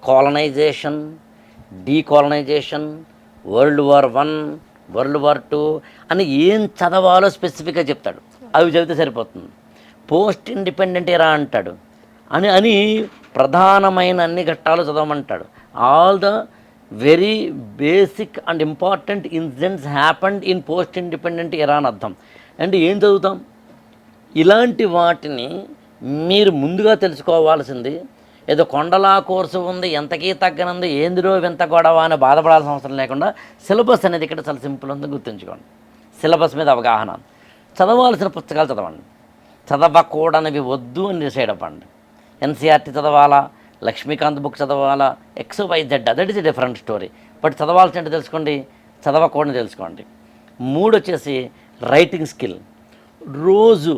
colonisation, decolonisation, World War I, World War II అని ఏం చదవాలో స్పెసిఫిక్గా చెప్తాడు. అవి చదివితే సరిపోతుంది. పోస్ట్ ఇండిపెండెంట్ ఎరా అంటాడు అని ప్రధానమైన అన్ని ఘట్టాలు చదవమంటాడు. All the very basic and important incidents happened in post independent era అని అర్థం. అంటే ఏం చదువుతాం? ఇలాంటి వాటిని మీరు ముందుగా తెలుసుకోవాల్సింది. ఏదో కొండలా కోర్సు ఉంది, ఎంతకీ తగ్గనుంది, ఏందిరో వింత గొడవ అని బాధపడాల్సిన అవసరం లేకుండా సిలబస్ అనేది ఇక్కడ చాలా సింపుల్ ఉంది, గుర్తుంచుకోండి. సిలబస్ మీద అవగాహన, చదవాల్సిన పుస్తకాలు చదవండి, చదవకూడనివి వద్దు అని డిసైడ్ అవ్వండి. ఎన్సీఆర్టీ చదవాలా, లక్ష్మీకాంత్ బుక్ చదవాలా, XYZ, that is a different story. But చదవాల్సింటే తెలుసుకోండి, చదవకూడని తెలుసుకోండి. 3 వచ్చేసి రైటింగ్ స్కిల్. రోజు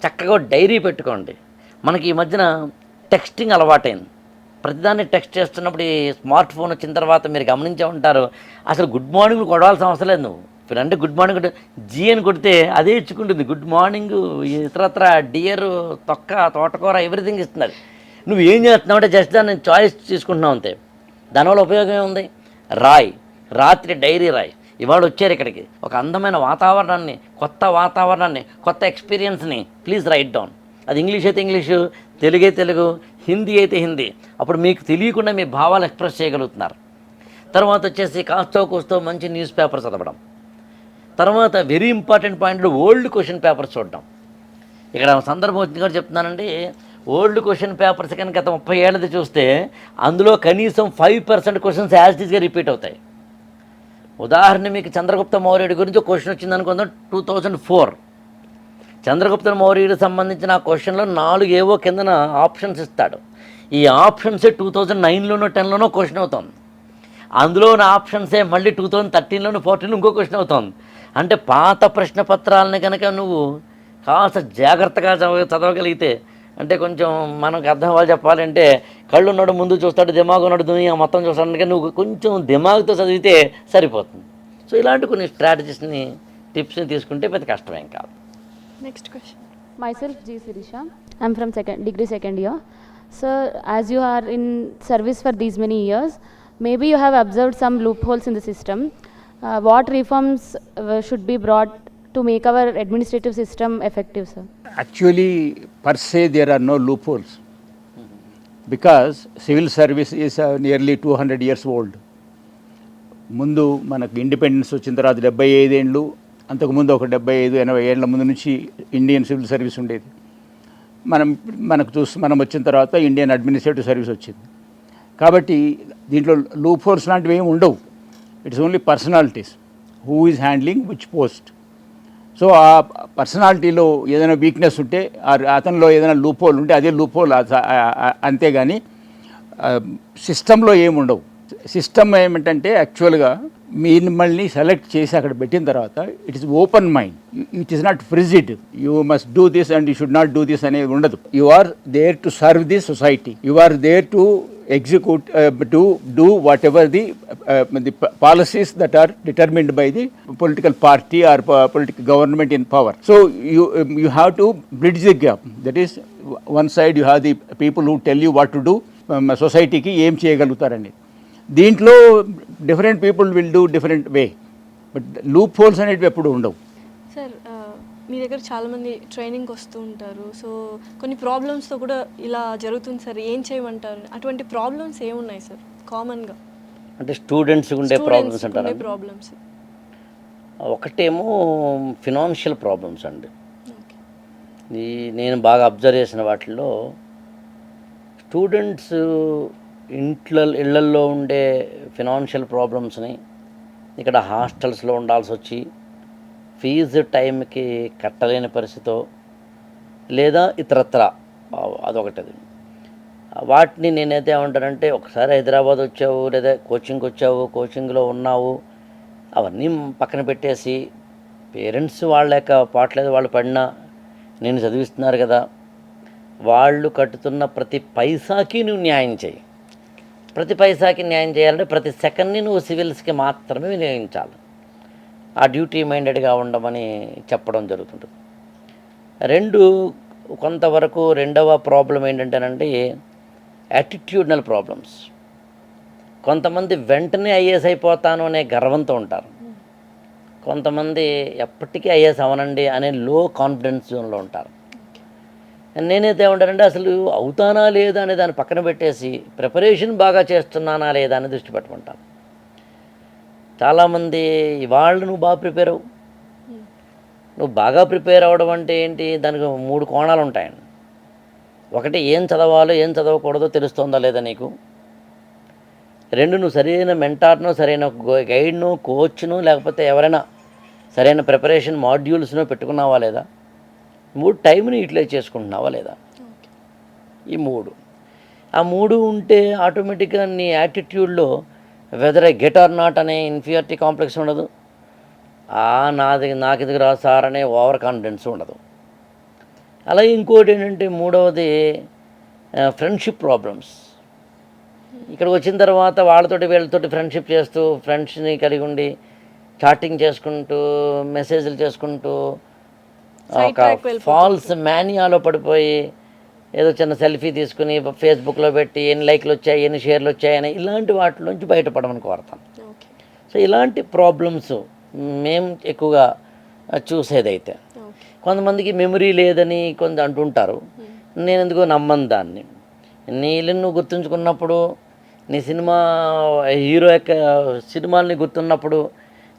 చక్కగా డైరీ పెట్టుకోండి. మనకి ఈ మధ్యన టెక్స్టింగ్ అలవాటైంది. ప్రతిదాన్ని టెక్స్ట్ చేస్తున్నప్పుడు ఈ స్మార్ట్ ఫోన్ వచ్చిన తర్వాత మీరు గమనించే ఉంటారు, అసలు గుడ్ మార్నింగ్ కొడవాల్సిన అవసరం లేదు. నువ్వు ఇప్పుడు అంటే గుడ్ మార్నింగ్ అంటే జీ అని కొడితే అదే ఇచ్చుకుంటుంది. గుడ్ మార్నింగ్, ఇతరత్ర డియర్, తొక్క, తోటకూర, ఎవ్రీథింగ్ ఇస్తున్నారు. నువ్వు ఏం చేస్తున్నావు అంటే జస్ట్ దాన్ని చాయిస్ తీసుకుంటున్నావు అంతే. దానివల్ల ఉపయోగం ఏముంది? రాయ్, రాత్రి డైరీ రాయ్. ఇవాళ వచ్చారు ఇక్కడికి, ఒక అందమైన వాతావరణాన్ని, కొత్త ఎక్స్పీరియన్స్ని ప్లీజ్ రైట్ డౌన్. అది ఇంగ్లీష్ అయితే ఇంగ్లీషు, తెలుగు అయితే తెలుగు, హిందీ అయితే హిందీ. అప్పుడు మీకు తెలియకుండా మీ భావాలు ఎక్స్ప్రెస్ చేయగలుగుతున్నారు. తర్వాత వచ్చేసి కాస్తో కూస్తో మంచి న్యూస్ పేపర్ చదవడం. తర్వాత very important point, old question papers చూడడం. ఇక్కడ సందర్భం వచ్చింది కూడా చెప్తున్నానండి. ఓల్డ్ క్వశ్చన్ పేపర్స్ కనుక గత 30 ఏళ్ళది చూస్తే అందులో కనీసం 5% క్వశ్చన్స్ యాజ్ ఇట్ ఈస్గా రిపీట్ అవుతాయి. ఉదాహరణ మీకు చంద్రగుప్త మౌర్యుడి గురించి ఒక క్వశ్చన్ వచ్చింది అనుకుందాం, 2004. చంద్రగుప్త మౌర్యుడికి సంబంధించిన ఆ క్వశ్చన్లో 4 ఏవో కిందన ఆప్షన్స్ ఇస్తాడు. ఈ ఆప్షన్సే 2009లోనో 10లోనో క్వశ్చన్ అవుతుంది. అందులో ఉన్న ఆప్షన్సే మళ్ళీ 2013లోనో 14లో ఇంకో క్వశ్చన్ అవుతుంది. అంటే పాత ప్రశ్న పత్రాలని కనుక నువ్వు కాస్త జాగ్రత్తగా చదవగలిగితే, అంటే కొంచెం మనకు అర్థం అవ్వాలి చెప్పాలంటే, కళ్ళు ఉన్నాడు ముందు చూస్తాడు, దిమాగు ఉన్నాడు దునియా మొత్తం చూస్తాడు, కానీ నువ్వు కొంచెం దిమాగుతో చదివితే సరిపోతుంది. సో ఇలాంటి కొన్ని స్ట్రాటజీస్ని, టిప్స్ని తీసుకుంటే పెద్ద కష్టమేం కాదు. Next question. Myself G. Sirisha. I'm from degree second year. Sir, as you are in service for these many years, maybe you have observed some loopholes in the system. What reforms should be brought to make our administrative system effective, sir? Actually, per se, there are no loopholes because civil service is nearly 200 years old. ముందు మనకు independence వచ్చిన తర్వాత 75 ఏళ్ళు, అంతకుముందు ఒక 75-80 ఏళ్ళ ముందు నుంచి ఇండియన్ సివిల్ సర్వీస్ ఉండేది. మనం వచ్చిన తర్వాత ఇండియన్ అడ్మినిస్ట్రేటివ్ సర్వీస్ వచ్చింది. కాబట్టి దీంట్లో లూప్ హోల్స్ లాంటివి ఏమి ఉండవు. It's only personalities. Who is handling which post. So ఆ పర్సనాలిటీలో ఏదైనా వీక్నెస్ ఉంటే అతనిలో ఏదైనా లూప్ హోల్ ఉంటే అదే లూప్ హోల్, అంతేగాని సిస్టంలో ఏముండవు. సిస్టమ్ ఏమిటంటే యాక్చువల్గా మిమ్మల్ని సెలెక్ట్ చేసి అక్కడ పెట్టిన తర్వాత it is open mind, it is not frigid, you must do this and you should not do this అనేది ఉండదు. You are there to serve the society, you are there to execute to do whatever the policies that are determined by the political party or political government in power. So you have to bridge the gap. That is, one side you have the people who tell you what to do, society ki em cheyagalutharani. దీంట్లో different people will do different way, but loop holes అనేటివి ఎప్పుడు ఉండవు. Sir మీ దగ్గర చాలామంది ట్రైనింగ్కి వస్తూ ఉంటారు. So కొన్ని ప్రాబ్లమ్స్తో కూడా ఇలా జరుగుతుంది సార్, ఏం చేయమంటారు? అటువంటి ప్రాబ్లమ్స్ ఏమున్నాయి సార్ కామన్గా? అంటే స్టూడెంట్స్ ఉండే ప్రాబ్లమ్స్ అంటారు. ప్రాబ్లమ్స్ ఒకటేమో ఫినాన్షియల్ ప్రాబ్లమ్స్ అండి. నేను బాగా అబ్జర్వ్ చేసిన వాటిల్లో స్టూడెంట్స్ ఇళ్లల్లో ఉండే ఫినాన్షియల్ ప్రాబ్లమ్స్ని ఇక్కడ హాస్టల్స్లో ఉండాల్సి వచ్చి ఫీజు టైంకి కట్టలేని పరిస్థితో లేదా ఇతరత్ర అదొకటి. వాటిని నేనైతే ఏమంటానంటే, ఒకసారి హైదరాబాద్ వచ్చావు లేదా కోచింగ్కి వచ్చావు, కోచింగ్లో ఉన్నావు, అవన్నీ పక్కన పెట్టేసి పేరెంట్స్ వాళ్ళ యొక్క పాటలేదు వాళ్ళు పడినా నేను చదివిస్తున్నారు కదా, వాళ్ళు కట్టుతున్న ప్రతి పైసాకి నువ్వు న్యాయం చేయి. ప్రతి పైసాకి న్యాయం చేయాలంటే ప్రతి సెకండ్ని నువ్వు సివిల్స్కి మాత్రమే వినియోగించాలి. ఆ డ్యూటీ మైండెడ్గా ఉండమని చెప్పడం జరుగుతుంటుంది. కొంతవరకు రెండవ ప్రాబ్లం ఏంటంటేనండి యాటిట్యూడ్నల్ ప్రాబ్లమ్స్. కొంతమంది వెంటనే ఐఏఎస్ అయిపోతాను అనే గర్వంతో ఉంటారు, కొంతమంది ఎప్పటికీ ఐఏఎస్ అవనండి అనే లో కాన్ఫిడెన్స్ జోన్లో ఉంటారు. నేనైతే ఏమంటానంటే, అసలు అవుతానా లేదా అనే దాన్ని పక్కన పెట్టేసి ప్రిపరేషన్ బాగా చేస్తున్నానా లేదా అని దృష్టి పెట్టమంటాను. చాలామంది ఇవాళ నువ్వు బాగా ప్రిపేర్ అవ్వు, నువ్వు బాగా ప్రిపేర్ అవ్వడం అంటే ఏంటి, దానికి 3 కోణాలు ఉంటాయండి. ఒకటి, ఏం చదవాలో ఏం చదవకూడదో తెలుస్తుందా లేదా నీకు. 2, నువ్వు సరైన మెంటార్నో సరైన గైడ్ను కోచ్ను లేకపోతే ఎవరైనా సరైన ప్రిపరేషన్ మాడ్యూల్స్నో పెట్టుకున్నావా లేదా. 3, టైంని యూటిలైజ్ చేసుకుంటున్నావా లేదా. ఈ 3 ఉంటే ఆటోమేటిక్గా నీ యాటిట్యూడ్లో whether I get or not అనే ఇన్ఫీరియారిటీ కాంప్లెక్స్ ఉండదు, నాకు ఎదుగు రా సార్ అనే ఓవర్ కాన్ఫిడెన్స్ ఉండదు. అలాగే ఇంకోటి ఏంటంటే, మూడవది ఫ్రెండ్షిప్ ప్రాబ్లమ్స్. ఇక్కడికి వచ్చిన తర్వాత వాళ్ళతోటి వీళ్ళతోటి ఫ్రెండ్షిప్ చేస్తూ ఫ్రెండ్స్ని కలిగి ఉండి చాటింగ్ చేసుకుంటూ మెసేజ్లు చేసుకుంటూ ఒక ఫాల్స్ మేనియాలో పడిపోయి ఏదో చిన్న సెల్ఫీ తీసుకుని ఫేస్బుక్లో పెట్టి ఎన్ని లైక్లు వచ్చాయి ఎన్ని షేర్లు వచ్చాయని ఇలాంటి వాటిలోంచి బయటపడమని కోరతాం. సో ఇలాంటి ప్రాబ్లమ్స్ మేము ఎక్కువగా చూసేదైతే. కొంతమందికి మెమరీ లేదని కొంత అంటుంటారు, నేను ఎందుకో నమ్మను దాన్ని. నీ ఇల్లు నువ్వు గుర్తుంచుకున్నప్పుడు, నీ సినిమా హీరో యొక్క సినిమాలని గుర్తున్నప్పుడు,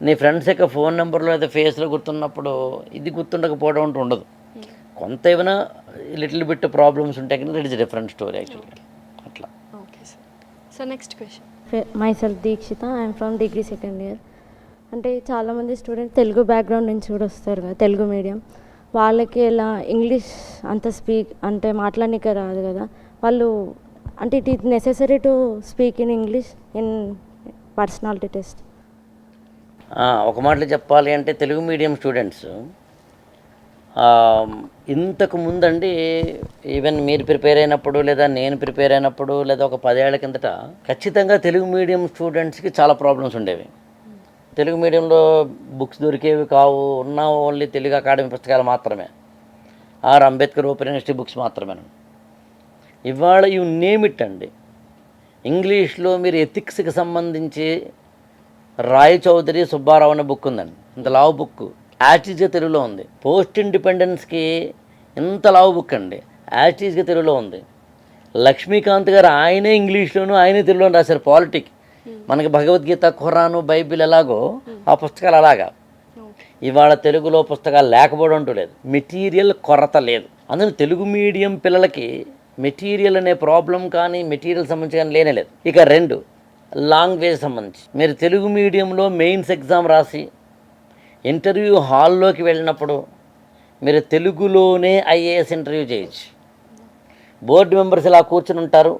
నీ ఫ్రెండ్స్ యొక్క ఫోన్ నెంబర్లో అయితే ఫేస్లో గుర్తున్నప్పుడు ఇది గుర్తుండకపోవడం అంటూ ఉండదు. కొంత ఏమైనా లిటిల్ బిట్ ప్రాబ్లమ్స్ ఉంటాయి కానీ ఇట్ ఇస్ డిఫరెంట్ స్టోరీ యాక్చువల్గా. అట్లా. Okay sir. So next question. My self Dikshita, I'm from degree second year. అంటే చాలామంది స్టూడెంట్ తెలుగు బ్యాక్గ్రౌండ్ నుంచి కూడా వస్తారు కదా, తెలుగు మీడియం. వాళ్ళకి ఇలా ఇంగ్లీష్ అంత అంటే మాట్లాడనీకే రాదు కదా, వాళ్ళు అంటే it is necessary to speak in English in personality test. ఒక మాటలో చెప్పాలి అంటే, తెలుగు మీడియం స్టూడెంట్స్ ఇంతకు ముందండి, ఈవెన్ మీరు ప్రిపేర్ అయినప్పుడు లేదా నేను ప్రిపేర్ అయినప్పుడు లేదా ఒక 10 ఏళ్ల కిందట ఖచ్చితంగా తెలుగు మీడియం స్టూడెంట్స్కి చాలా ప్రాబ్లమ్స్ ఉండేవి. తెలుగు మీడియంలో బుక్స్ దొరికేవి కావు, ఉన్న ఓన్లీ తెలుగు అకాడమీ పుస్తకాలు మాత్రమే, or Ambedkar open university books మాత్రమే. ఇవాళ యు నేమ్ ఇట్ అండి, ఇంగ్లీష్లో మీరు ఎథిక్స్కి సంబంధించి రాయ్ చౌదరి సుబ్బారావు అనే బుక్ ఉందండి, ఇంత లావు బుక్, యాటిజ్గా తెలుగులో ఉంది. పోస్ట్ ఇండిపెండెన్స్కి ఇంత లావు బుక్ అండి, యాటిజ్గా తెలుగులో ఉంది. లక్ష్మీకాంత్ గారు ఆయనే ఇంగ్లీష్లోను ఆయనే తెలుగులో రాశారు పాలిటిక్. మనకి భగవద్గీత, ఖురాను, బైబిల్ ఎలాగో ఆ పుస్తకాలు అలాగా. ఇవాళ తెలుగులో పుస్తకాలు లేకపోవడం అంటూ లేదు, మెటీరియల్ కొరత లేదు. అందులో తెలుగు మీడియం పిల్లలకి మెటీరియల్ అనే ప్రాబ్లం కానీ మెటీరియల్ సంబంధించి కానీ లేనే లేదు. ఇక 2, లాంగ్వేజ్ సంబంధించి మీరు తెలుగు మీడియంలో మెయిన్స్ ఎగ్జామ్ రాసి ఇంటర్వ్యూ హాల్లోకి వెళ్ళినప్పుడు మీరు తెలుగులోనే ఐఏఎస్ ఇంటర్వ్యూ చేయొచ్చు. బోర్డు మెంబర్స్ ఇలా కూర్చుని ఉంటారు,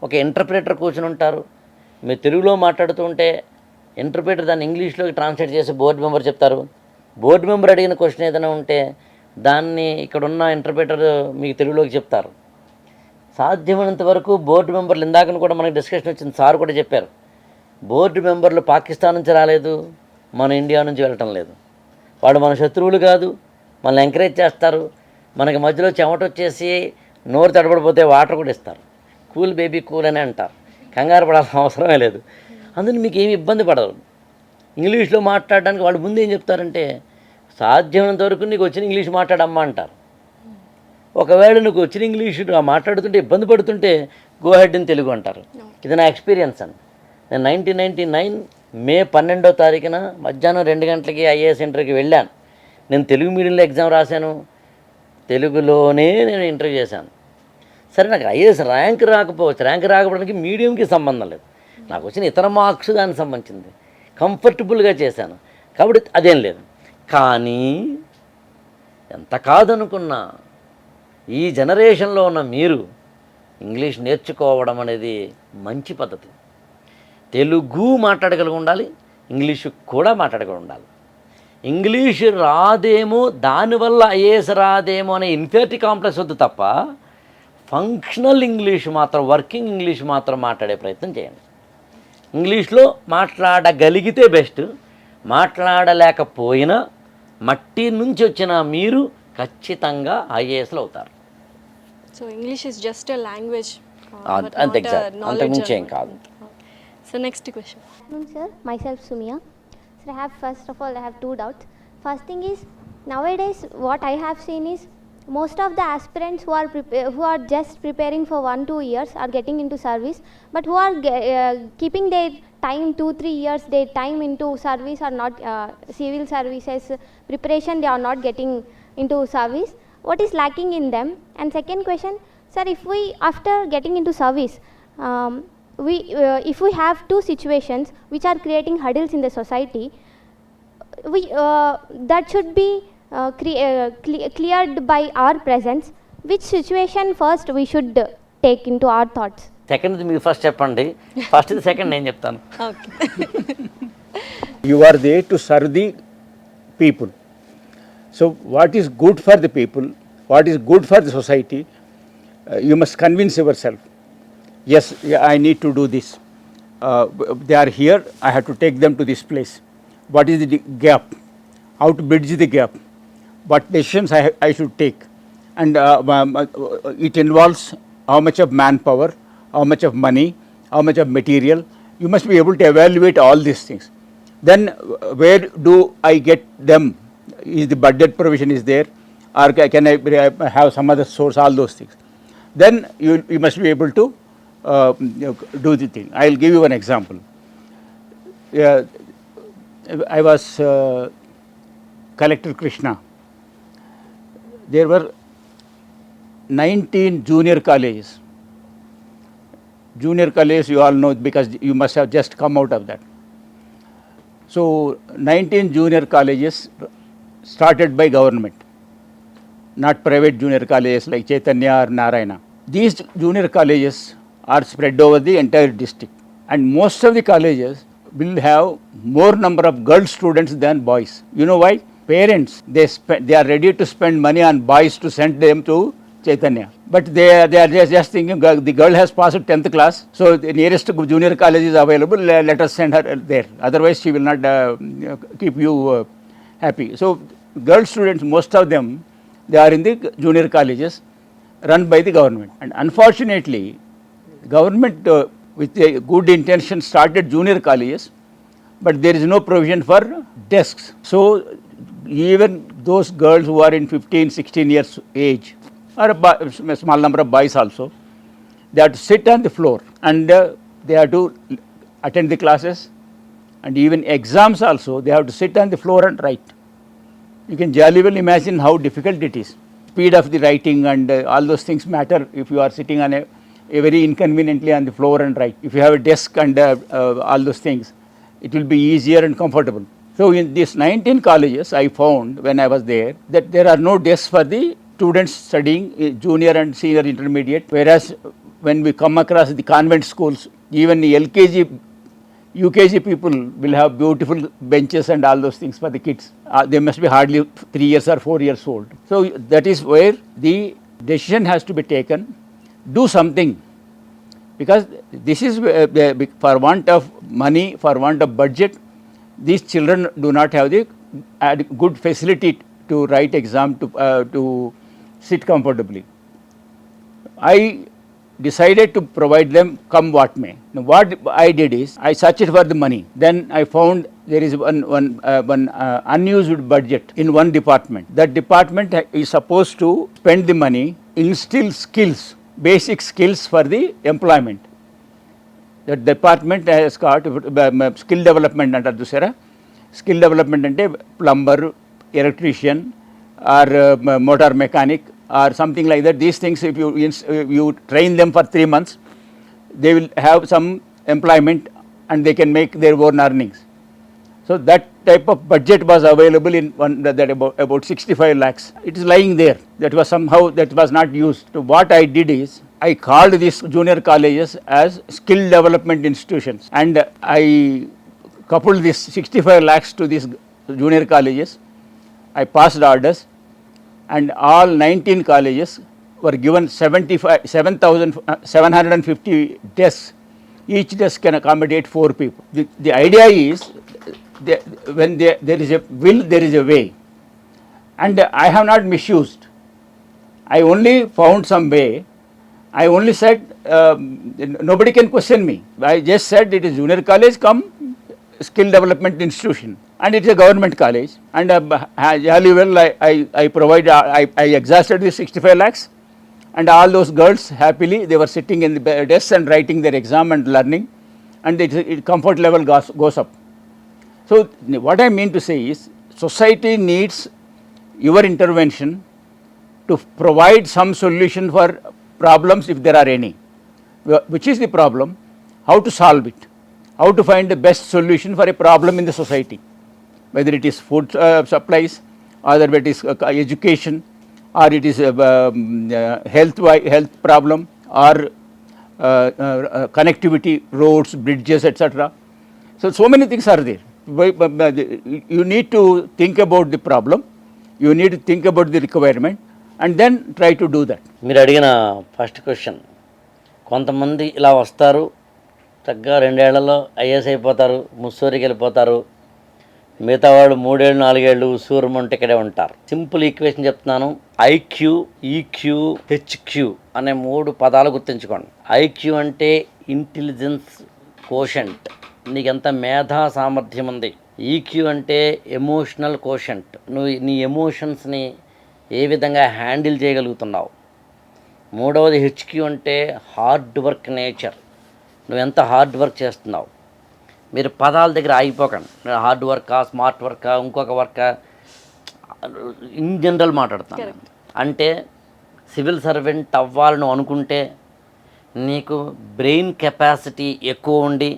ఒక ఇంటర్ప్రిటర్ కూర్చుని ఉంటారు. మీరు తెలుగులో మాట్లాడుతూ ఉంటే ఇంటర్ప్రిటర్ దాన్ని ఇంగ్లీష్లోకి ట్రాన్స్లేట్ చేసి బోర్డు మెంబర్ చెప్తారు. బోర్డు మెంబర్ అడిగిన క్వశ్చన్ ఏదైనా ఉంటే దాన్ని ఇక్కడున్న ఇంటర్ప్రిటర్ మీకు తెలుగులోకి చెప్తారు. సాధ్యమైనంత వరకు బోర్డు మెంబర్లు, ఇందాకను కూడా మనకి డిస్కషన్ వచ్చింది, సార్ కూడా చెప్పారు, బోర్డు మెంబర్లు పాకిస్తాన్ నుంచి రాలేదు, మన ఇండియా నుంచి వెళ్ళటం లేదు. వాడు మన శత్రువులు కాదు, మనల్ని ఎంకరేజ్ చేస్తారు. మనకి మధ్యలో చెమట వచ్చేసి నోరు తడబడిపోతే వాటర్ కూడా ఇస్తారు. కూల్ బేబీ కూల్ అని అంటారు. కంగారు పడాల్సిన అవసరమే లేదు. అందుకని మీకు ఏమి ఇబ్బంది పడదు. ఇంగ్లీష్లో మాట్లాడడానికి వాళ్ళు ముందు ఏం చెప్తారంటే, సాధ్యమైనంత వరకు నీకు వచ్చిన ఇంగ్లీష్ మాట్లాడమ్మా అంటారు. ఒకవేళ నీకు వచ్చిన ఇంగ్లీష్ మాట్లాడుతుంటే ఇబ్బంది పడుతుంటే గో హెడ్ ఇన్ తెలుగు అంటారు. ఇది నా ఎక్స్పీరియన్స్ అండి. నేను 1999 మే 12వ తారీఖున మధ్యాహ్నం 2 గంటలకి ఐఏఎస్ ఇంటర్వ్యూకి వెళ్ళాను. నేను తెలుగు మీడియంలో ఎగ్జామ్ రాశాను, తెలుగులోనే నేను ఇంటర్వ్యూ చేశాను. సరే, నాకు ఐఏఎస్ ర్యాంక్ రాకపోవచ్చు, ర్యాంక్ రాకపోవడానికి మీడియంకి సంబంధం లేదు, నాకు వచ్చిన ఇతర మార్క్స్ దానికి సంబంధించింది. కంఫర్టబుల్గా చేశాను కాబట్టి అదేం లేదు. కానీ ఎంత కాదనుకున్నా ఈ జనరేషన్లో ఉన్న మీరు ఇంగ్లీష్ నేర్చుకోవడం అనేది మంచి పద్ధతి. తెలుగు మాట్లాడగలిగి ఉండాలి, ఇంగ్లీషు కూడా మాట్లాడగలిగి ఉండాలి. ఇంగ్లీషు రాదేమో, దానివల్ల ఐఏఎస్ రాదేమో అనే ఇన్ఫీరియారిటీ కాంప్లెక్స్ వద్దు తప్ప, ఫంక్షనల్ ఇంగ్లీష్ మాత్రం, వర్కింగ్ ఇంగ్లీష్ మాత్రం మాట్లాడే ప్రయత్నం చేయండి. ఇంగ్లీష్లో మాట్లాడగలిగితే బెస్ట్, మాట్లాడలేకపోయినా మట్టి నుంచి వచ్చిన మీరు ఖచ్చితంగా ఐఏఎస్లో అవుతారు. So English is just a language, అంతే, అంతకుమించి ఏం కాదు. So next question. Sir, myself Sumia. Sir, first of all, I have two doubts. First thing is, nowadays what I have seen is most of the aspirants who are just preparing for 1-2 years are getting into service, but who are keeping their time 2-3 years, their time into service are not civil services preparation, they are not getting into service. What is lacking in them? And second question, sir, if we after getting into service, if we have two situations which are creating hurdles in the society, that should be cleared by our presence. Which situation first we should take into our thoughts? Second మీరు first చెప్పండి, first second నేను చెప్తాను. You are there to serve the people. So what is good for the people, what is good for the society, you must convince yourself. Yes, I need to do this. They are here, I have to take them to this place. What is the gap? How to bridge the gap? What decisions I should take? And it involves how much of manpower, how much of money, how much of material. You must be able to evaluate all these things. Then where do I get them? Is the budget provision is there, or can I have some other source? All those things. Then you must be able to do the thing. I will give you an example. I was Collector Krishna. There were 19 junior colleges. Junior colleges you all know because you must have just come out of that. So 19 junior colleges started by government, not private junior colleges like Chaitanya or Narayana. These junior colleges are spread over the entire district, and most of the colleges will have more number of girl students than boys. You know why? Parents, they are ready to spend money on boys to send them to Chaitanya, but they are just thinking the girl has passed 10th class, so the nearest junior college is available, let us send her there, otherwise she will not keep you happy. So girl students, most of them, they are in the junior colleges run by the government, and unfortunately government with a good intention started junior colleges, but there is no provision for desks. So even those girls who are in 15-16 years age, or a small number of boys also, they have to sit on the floor, and they have to attend the classes, and even exams also they have to sit on the floor and write. You can jolly well imagine how difficult it is. Speed of the writing and all those things matter if you are sitting on a very inconveniently on the floor and write. If you have a desk and all those things, it will be easier and comfortable. So in these 19 colleges, I found when I was there that there are no desks for the students studying junior and senior intermediate, whereas when we come across the convent schools, even the LKG, UKG people will have beautiful benches and all those things for the kids. They must be hardly 3 years or 4 years old. So that is where the decision has to be taken. Do something, because this is for want of money, for want of budget, these children do not have the good facility to write exam, to sit comfortably. I decided to provide them come what may. Now what I did is I searched for the money. Then I found there is one unused budget in one department. That department is supposed to spend the money, instill skills, basic skills for the employment. That department has got skill development అంటారు చూసారా. Skill development అంటే plumber, electrician are motor mechanic or something like that. These things, if you train them for 3 months, they will have some employment and they can make their own earnings. So that type of budget was available in about 65 lakhs. It is lying there. That was somehow that was not used. So what I did is I called these junior colleges as skill development institutions, and I coupled this 65 lakhs to these junior colleges. I passed orders, and all 19 colleges were given 7,750 desks. Each desk can accommodate 4 people. The idea is, when there is a will, there is a way. And I have not misused. I only found some way. I only said, nobody can question me. I just said it is junior college come skill development institution, and it is a government college, and jolly well I provide, I exhausted the 65 lakhs, and all those girls happily they were sitting in the desks and writing their exam and learning, and comfort level goes up. So what I mean to say is, society needs your intervention to provide some solution for problems if there are any. Which is the problem? How to solve it? How to find the best solution for a problem in the society? Whether it is food supplies, or whether it is education, or it is health problem, or connectivity, roads, bridges, etc. So many things are there. You need to think about the problem, you need to think about the requirement, and then try to do that. మీరు అడిగిన first question, కొంతమంది ఇలా వస్తారు, చక్కగా 2 ఏళ్లలో IAS అయిపోతారు, ముస్సూరికి వెళ్ళిపోతారు, మిగతా వాడు 3 ఏళ్ళు 4 ఏళ్ళు సూర్యమంటే ఇక్కడే ఉంటారు. సింపుల్ ఈక్వేషన్ చెప్తున్నాను. ఐక్యూ, ఈక్యూ, హెచ్క్యూ అనే 3 పదాలు గుర్తుంచుకోండి. ఐక్యూ అంటే ఇంటెలిజెన్స్ కోషెంట్, నీకెంత మేధా సామర్థ్యం ఉంది. ఈక్యూ అంటే ఎమోషనల్ కోషెంట్, నువ్వు నీ ఎమోషన్స్ని ఏ విధంగా హ్యాండిల్ చేయగలుగుతున్నావు. మూడవది హెచ్క్యూ అంటే హార్డ్ వర్క్ నేచర్, నువ్వు ఎంత హార్డ్ వర్క్ చేస్తున్నావు. మీరు పదాల దగ్గర ఆగిపోకండి. హార్డ్ వర్కా, స్మార్ట్ వర్కా, ఇంకొక వర్కా, ఇన్ జనరల్ మాట్లాడుతాను. అంటే సివిల్ సర్వెంట్ అవ్వాలని అనుకుంటే నీకు బ్రెయిన్ కెపాసిటీ ఎక్కువ ఉండి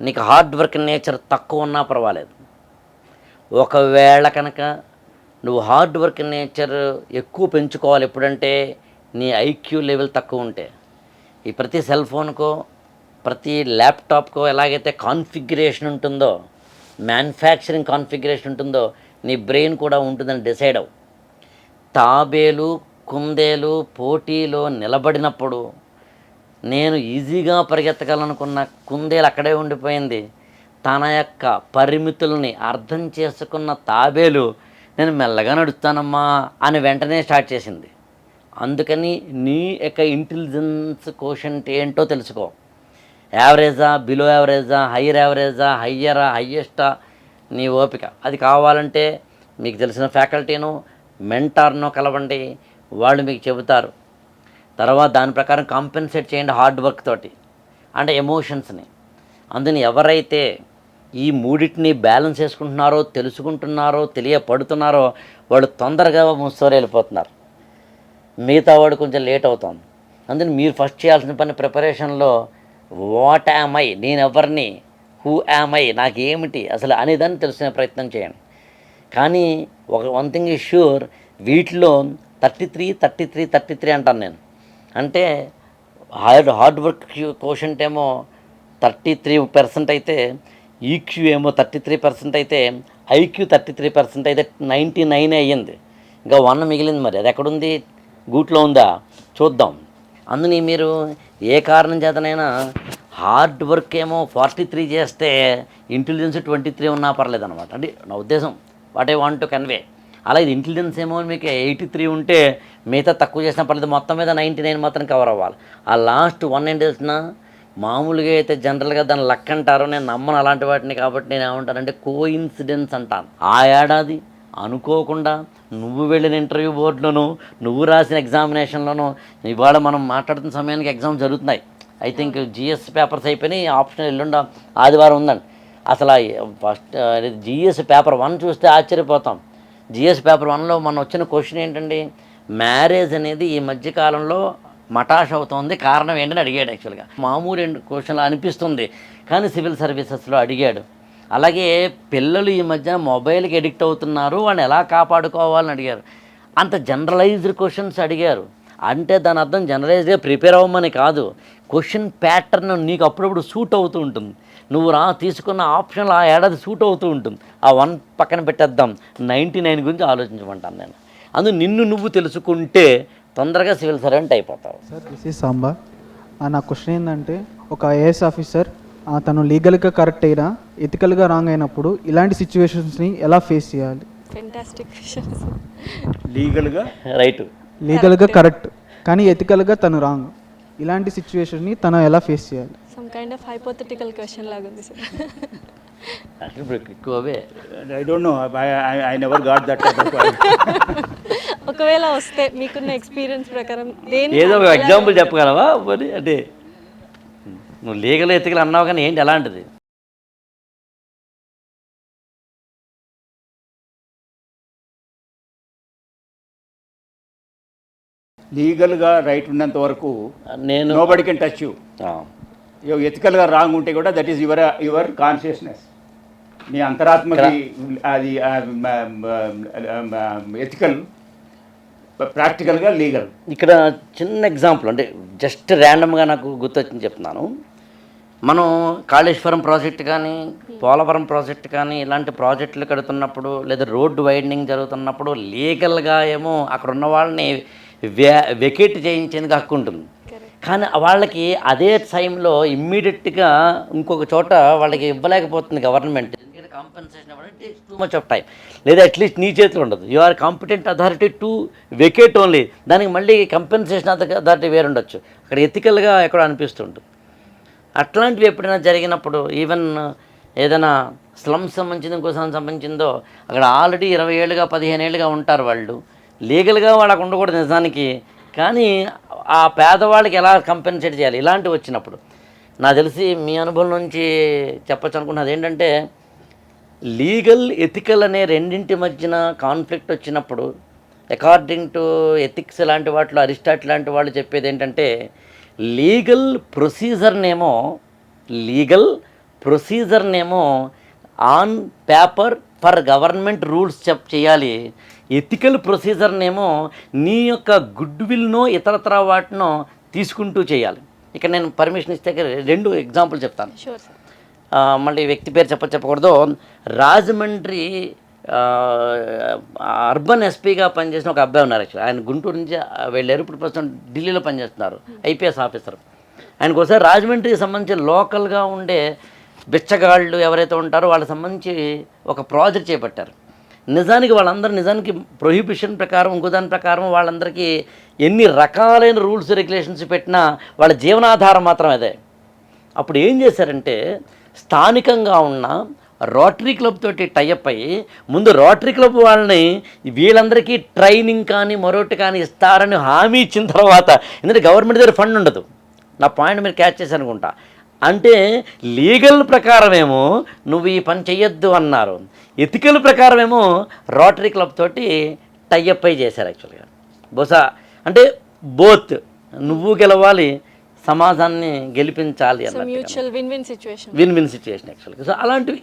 నీకు హార్డ్ వర్క్ నేచర్ తక్కువ ఉన్నా పర్వాలేదు. ఒకవేళ కనుక నువ్వు హార్డ్ వర్క్ నేచర్ ఎక్కువ పెంచుకోవాలి ఎప్పుడంటే నీ ఐక్యూ లెవెల్ తక్కువ ఉంటే. ఈ ప్రతి సెల్ ఫోన్కో, ప్రతి ల్యాప్టాప్కో ఎలాగైతే కాన్ఫిగరేషన్ ఉంటుందో, మ్యానుఫ్యాక్చరింగ్ కాన్ఫిగరేషన్ ఉంటుందో, నీ బ్రెయిన్ కూడా ఉంటుందని డిసైడ్ అవ్వు. తాబేలు, కుందేలు పోటీలో నిలబడినప్పుడు నేను ఈజీగా పరిగెత్తగలనుకున్న కుందేలు అక్కడే ఉండిపోయింది. తన యొక్క పరిమితుల్ని అర్థం చేసుకున్న తాబేలు నేను మెల్లగా నడుస్తానమ్మా అని వెంటనే స్టార్ట్ చేసింది. అందుకని నీ యొక్క ఇంటెలిజెన్స్ కోషెంట్ ఏంటో తెలుసుకో. యావరేజా, బిలో యావరేజా, హైయర్ యావరేజా, హయ్యరా, హయ్యెస్టా, నీ ఓపిక. అది కావాలంటే మీకు తెలిసిన ఫ్యాకల్టీను, మెంటార్ను కలవండి, వాళ్ళు మీకు చెబుతారు. తర్వాత దాని ప్రకారం కాంపెన్సేట్ చేయండి హార్డ్ వర్క్ తోటి, అంటే ఎమోషన్స్ని. అందుని ఎవరైతే ఈ మూడింటిని బ్యాలెన్స్ చేసుకుంటున్నారో, తెలుసుకుంటున్నారో, తెలియపడుతున్నారో వాళ్ళు తొందరగా ముస్తూరు వెళ్ళిపోతున్నారు. మిగతా వాడు కొంచెం లేట్ అవుతుంది. అందుకని మీరు ఫస్ట్ చేయాల్సిన పని ప్రిపరేషన్లో వాట్ యామ్ ఐ, నేను ఎవరిని, హూ హూ యామ్ ఐ, నాకేమిటి అసలు అనేదాన్ని తెలుసుకునే ప్రయత్నం చేయండి. కానీ వన్ థింగ్ ఈజ్ ష్యూర్, వీటిలో 33 అంటాను నేను. అంటే హార్డ్ వర్క్ కోషంట్ ఏమో 33% అయితే, ఈక్యూ ఏమో 33% అయితే, ఐక్యూ 33% అయితే 99 అయ్యింది. ఇంకా 1 మిగిలింది. మరి అది ఎక్కడుంది? గూట్లో ఉందా? చూద్దాం. అందుని మీరు ఏ కారణం చేతనైనా హార్డ్ వర్క్ ఏమో 43 చేస్తే ఇంటెలిజెన్స్ 23 ఉన్నా పర్లేదు అనమాట. అంటే నా ఉద్దేశం, what I want to convey. అలా ఇది ఇంటెలిజెన్స్ ఏమో మీకు 83 ఉంటే మిగతా తక్కువ చేసినా పర్లేదు, మొత్తం మీద 99 మాత్రం కవర్ అవ్వాలి. ఆ లాస్ట్ 1 ఏం తెలిసిన, మామూలుగా అయితే జనరల్గా దాన్ని లక్ అంటారు, నేను నమ్మను అలాంటి వాటిని. కాబట్టి నేను ఏమంటానంటే కోఇన్సిడెన్స్ అంటాను. ఆ ఏడాది అనుకోకుండా నువ్వు వెళ్ళిన ఇంటర్వ్యూ బోర్డులోనూ, నువ్వు రాసిన ఎగ్జామినేషన్లోనూ, ఇవాళ మనం మాట్లాడుతున్న సమయానికి ఎగ్జామ్ జరుగుతున్నాయి. ఐ థింక్ జిఎస్ పేపర్స్ అయిపోయినాయి, ఆప్షనల్ ఎల్లుండ ఆదివారం ఉందండి. అసలు ఫస్ట్ జిఎస్ పేపర్ 1 చూస్తే ఆశ్చర్యపోతాం. జిఎస్ పేపర్ 1లో మన వచ్చిన క్వశ్చన్ ఏంటండి, మ్యారేజ్ అనేది ఈ మధ్యకాలంలో మటాష్ అవుతోంది, కారణం ఏంటని అడిగాడు. యాక్చువల్గా మామూలు క్వశ్చన్లు అనిపిస్తుంది, కానీ సివిల్ సర్వీసెస్లో అడిగాడు. అలాగే పిల్లలు ఈ మధ్య మొబైల్కి ఎడిక్ట్ అవుతున్నారు, వాళ్ళని ఎలా కాపాడుకోవాలని అడిగారు. అంత జనరలైజ్డ్ క్వశ్చన్స్ అడిగారు. అంటే దాని అర్థం జనరలైజ్డ్గా ప్రిపేర్ అవ్వమని కాదు, క్వశ్చన్ ప్యాటర్న్ నీకు అప్పుడప్పుడు సూట్ అవుతూ ఉంటుంది. నువ్వు తీసుకున్న ఆప్షన్లు ఆ ఏడాది సూట్ అవుతూ ఉంటుంది. ఆ 1 పక్కన పెట్టేద్దాం, 99 గురించి ఆలోచించమంటాను నేను. అందుకు నిన్ను నువ్వు తెలుసుకుంటే తొందరగా సివిల్ సర్వెంట్ అయిపోతావు. Sir, this is Samba. నా క్వశ్చన్ ఏంటంటే, ఒక ఐఏఎస్ ఆఫీసర్ తను లీగల్గా కరెక్ట్ అయినా ఎథికల్గా రాంగ్ అయినప్పుడు ఇలాంటి సిచ్యువేషన్స్ని ఎలా ఫేస్ చేయాలి? Fantastic questions. లీగల్గా రైట్, లీగల్గా కరెక్ట్ కానీ ఎథికల్గా తను రాంగ్, ఇలాంటి సిచ్యువేషన్ని తను ఎలా ఫేస్ చేయాలి? Some kind of hypothetical question లాగా ఉంది సార్. ఎక్కువే I don't know. I never got that type of question. ఒకవేళ వస్తే మీకున్న ఎక్స్పీరియన్స్ ప్రకారం ఏదో ఒక ఎగ్జాంపుల్ చెప్పగలవా? మరి అంటే నువ్వు లీగల్ ఎథికల్ అన్నావు, కానీ ఏంటి ఎలాంటిది? లీగల్గా రైట్ ఉన్నంత వరకు నేను నోబడి కెన్ టచ్ యూ. ఎథికల్గా రాంగ్ ఉంటే కూడా దట్ ఈస్ యువర్ కాన్షియస్నెస్, నీ అంతరాత్మకి అది ఎథికల్, ప్రాక్టికల్గా లీగల్. ఇక్కడ చిన్న ఎగ్జాంపుల్, అంటే జస్ట్ ర్యాండమ్గా నాకు గుర్తొచ్చింది చెప్తున్నాను. మనం కాళేశ్వరం ప్రాజెక్ట్ కానీ, పోలవరం ప్రాజెక్ట్ కానీ, ఇలాంటి ప్రాజెక్టులు కడుతున్నప్పుడు, లేదా రోడ్డు వైడనింగ్ జరుగుతున్నప్పుడు లీగల్గా ఏమో అక్కడ ఉన్న వాళ్ళని వెకేట్ చేయించేందుకు హక్కు ఉంటుంది. కానీ వాళ్ళకి అదే టైంలో ఇమ్మీడియట్గా ఇంకొక చోట వాళ్ళకి ఇవ్వలేకపోతుంది గవర్నమెంట్. ఎందుకంటే కాంపెన్సేషన్ ఇవ్వడం takes too much of time, లేదా అట్లీస్ట్ నీ చేతిలో ఉండదు. You are competent authority to vacate only, దానికి మళ్ళీ కంపెన్సేషన్ అథారిటీ వేరు ఉండొచ్చు. అక్కడ ఎథికల్గా ఎక్కడో అనిపిస్తుంటుంది. అట్లాంటివి ఎప్పుడైనా జరిగినప్పుడు, ఈవెన్ ఏదైనా స్లమ్స్ సంబంధించింది, ఇంకో సంబంధించిందో, అక్కడ ఆల్రెడీ 20 ఏళ్ళుగా 15 ఏళ్ళుగా ఉంటారు వాళ్ళు. లీగల్గా వాళ్ళకు ఉండకూడదు నిజానికి, కానీ ఆ పేదవాళ్ళకి ఎలా కంపెన్సేట్ చేయాలి ఇలాంటివి వచ్చినప్పుడు. నాకు తెలిసి మీ అనుభవం నుంచి చెప్పచ్చు అనుకున్నది ఏంటంటే, లీగల్ ఎథికల్ అనే రెండింటి మధ్యన కాన్ఫ్లిక్ట్ వచ్చినప్పుడు, అకార్డింగ్ టు ఎథిక్స్ లాంటి వాటిలో అరిస్టాటిల్ లాంటి వాళ్ళు చెప్పేది ఏంటంటే, లీగల్ ప్రొసీజర్నేమో on paper for government rules చేయాలి. ఎథికల్ ప్రొసీజర్నేమో నీ యొక్క గుడ్ విల్నో ఇతరతర వాటినో తీసుకుంటూ చేయాలి. ఇక్కడ నేను పర్మిషన్ ఇస్తే 2 ఎగ్జాంపుల్ చెప్తాను. మళ్ళీ వ్యక్తి పేరు చెప్పకూడదు. రాజమండ్రి అర్బన్ ఎస్పీగా పనిచేసిన ఒక అబ్బాయి ఉన్నారు. యాక్చువల్లీ ఆయన గుంటూరు నుంచి వెళ్ళారు, ఇప్పుడు ప్రస్తుతం ఢిల్లీలో పనిచేస్తున్నారు, ఐపీఎస్ ఆఫీసర్. ఆయనకు ఒకసారి రాజమండ్రికి సంబంధించి లోకల్గా ఉండే బిచ్చగాళ్ళు ఎవరైతే ఉంటారో వాళ్ళకి సంబంధించి ఒక ప్రాజెక్ట్ చేపట్టారు. నిజానికి వాళ్ళందరూ ప్రొహిబిషన్ ప్రకారం, ఇంకో దాని ప్రకారం వాళ్ళందరికీ ఎన్ని రకాలైన రూల్స్ రెగ్యులేషన్స్ పెట్టినా వాళ్ళ జీవనాధారం మాత్రం అదే. అప్పుడు ఏం చేశారంటే, స్థానికంగా ఉన్న రోటరీ క్లబ్ తోటి టైఅప్ అయ్యి, ముందు రోటరీ క్లబ్ వాళ్ళని వీళ్ళందరికీ ట్రైనింగ్ కానీ మరొకటి కానీ ఇస్తారని హామీ ఇచ్చిన తర్వాత, ఎందుకంటే గవర్నమెంట్ దగ్గర ఫండ్ ఉండదు. నా పాయింట్ మీరు క్యాచ్ చేశారనుకుంటా. అంటే లీగల్ ప్రకారమేమో నువ్వు ఈ పని చెయ్యొద్దు అన్నారు, ఎథికల్ ప్రకారమేమో రోటరీ క్లబ్ తోటి టైఅప్ అయి చేశారు. యాక్చువల్గా బహుశా అంటే బోత్ నువ్వు గెలవాలి, సమాజాన్ని గెలిపించాలి సో అన్నట్టు mutual win win situation. Win win situation యాక్చువల్గా. సో అలాంటివి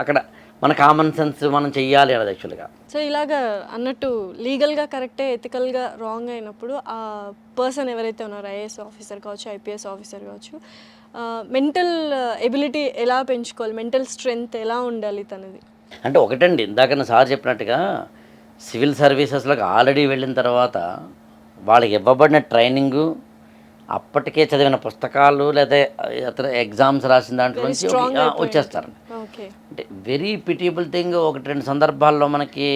అక్కడ మన కామన్ సెన్స్ మనం చెయ్యాలి అనేది యాక్చువల్గా. సో ఇలాగా అన్నట్టు లీగల్గా కరెక్టే, ఎథికల్గా రాంగ్ అయినప్పుడు ఆ పర్సన్ ఎవరైతే ఉన్నారో ఐఏఎస్ ఆఫీసర్ కావచ్చు, ఐపీఎస్ ఆఫీసర్ కావచ్చు, మెంటల్ ఎబిలిటీ ఎలా పెంచుకోవాలి, మెంటల్ స్ట్రెంగ్త్ ఎలా ఉండాలి తనది? అంటే ఒకటండి, ఇందాక సార్ చెప్పినట్టుగా సివిల్ సర్వీసెస్లోకి ఆల్రెడీ వెళ్ళిన తర్వాత వాళ్ళకి ఇవ్వబడిన ట్రైనింగు, అప్పటికే చదివిన పుస్తకాలు లేదా ఇతర ఎగ్జామ్స్ రాసిన దాంట్లో నుంచి వచ్చేస్తారు. అంటే వెరీ పిటిబుల్ థింగ్. 1-2 సందర్భాల్లో మనకి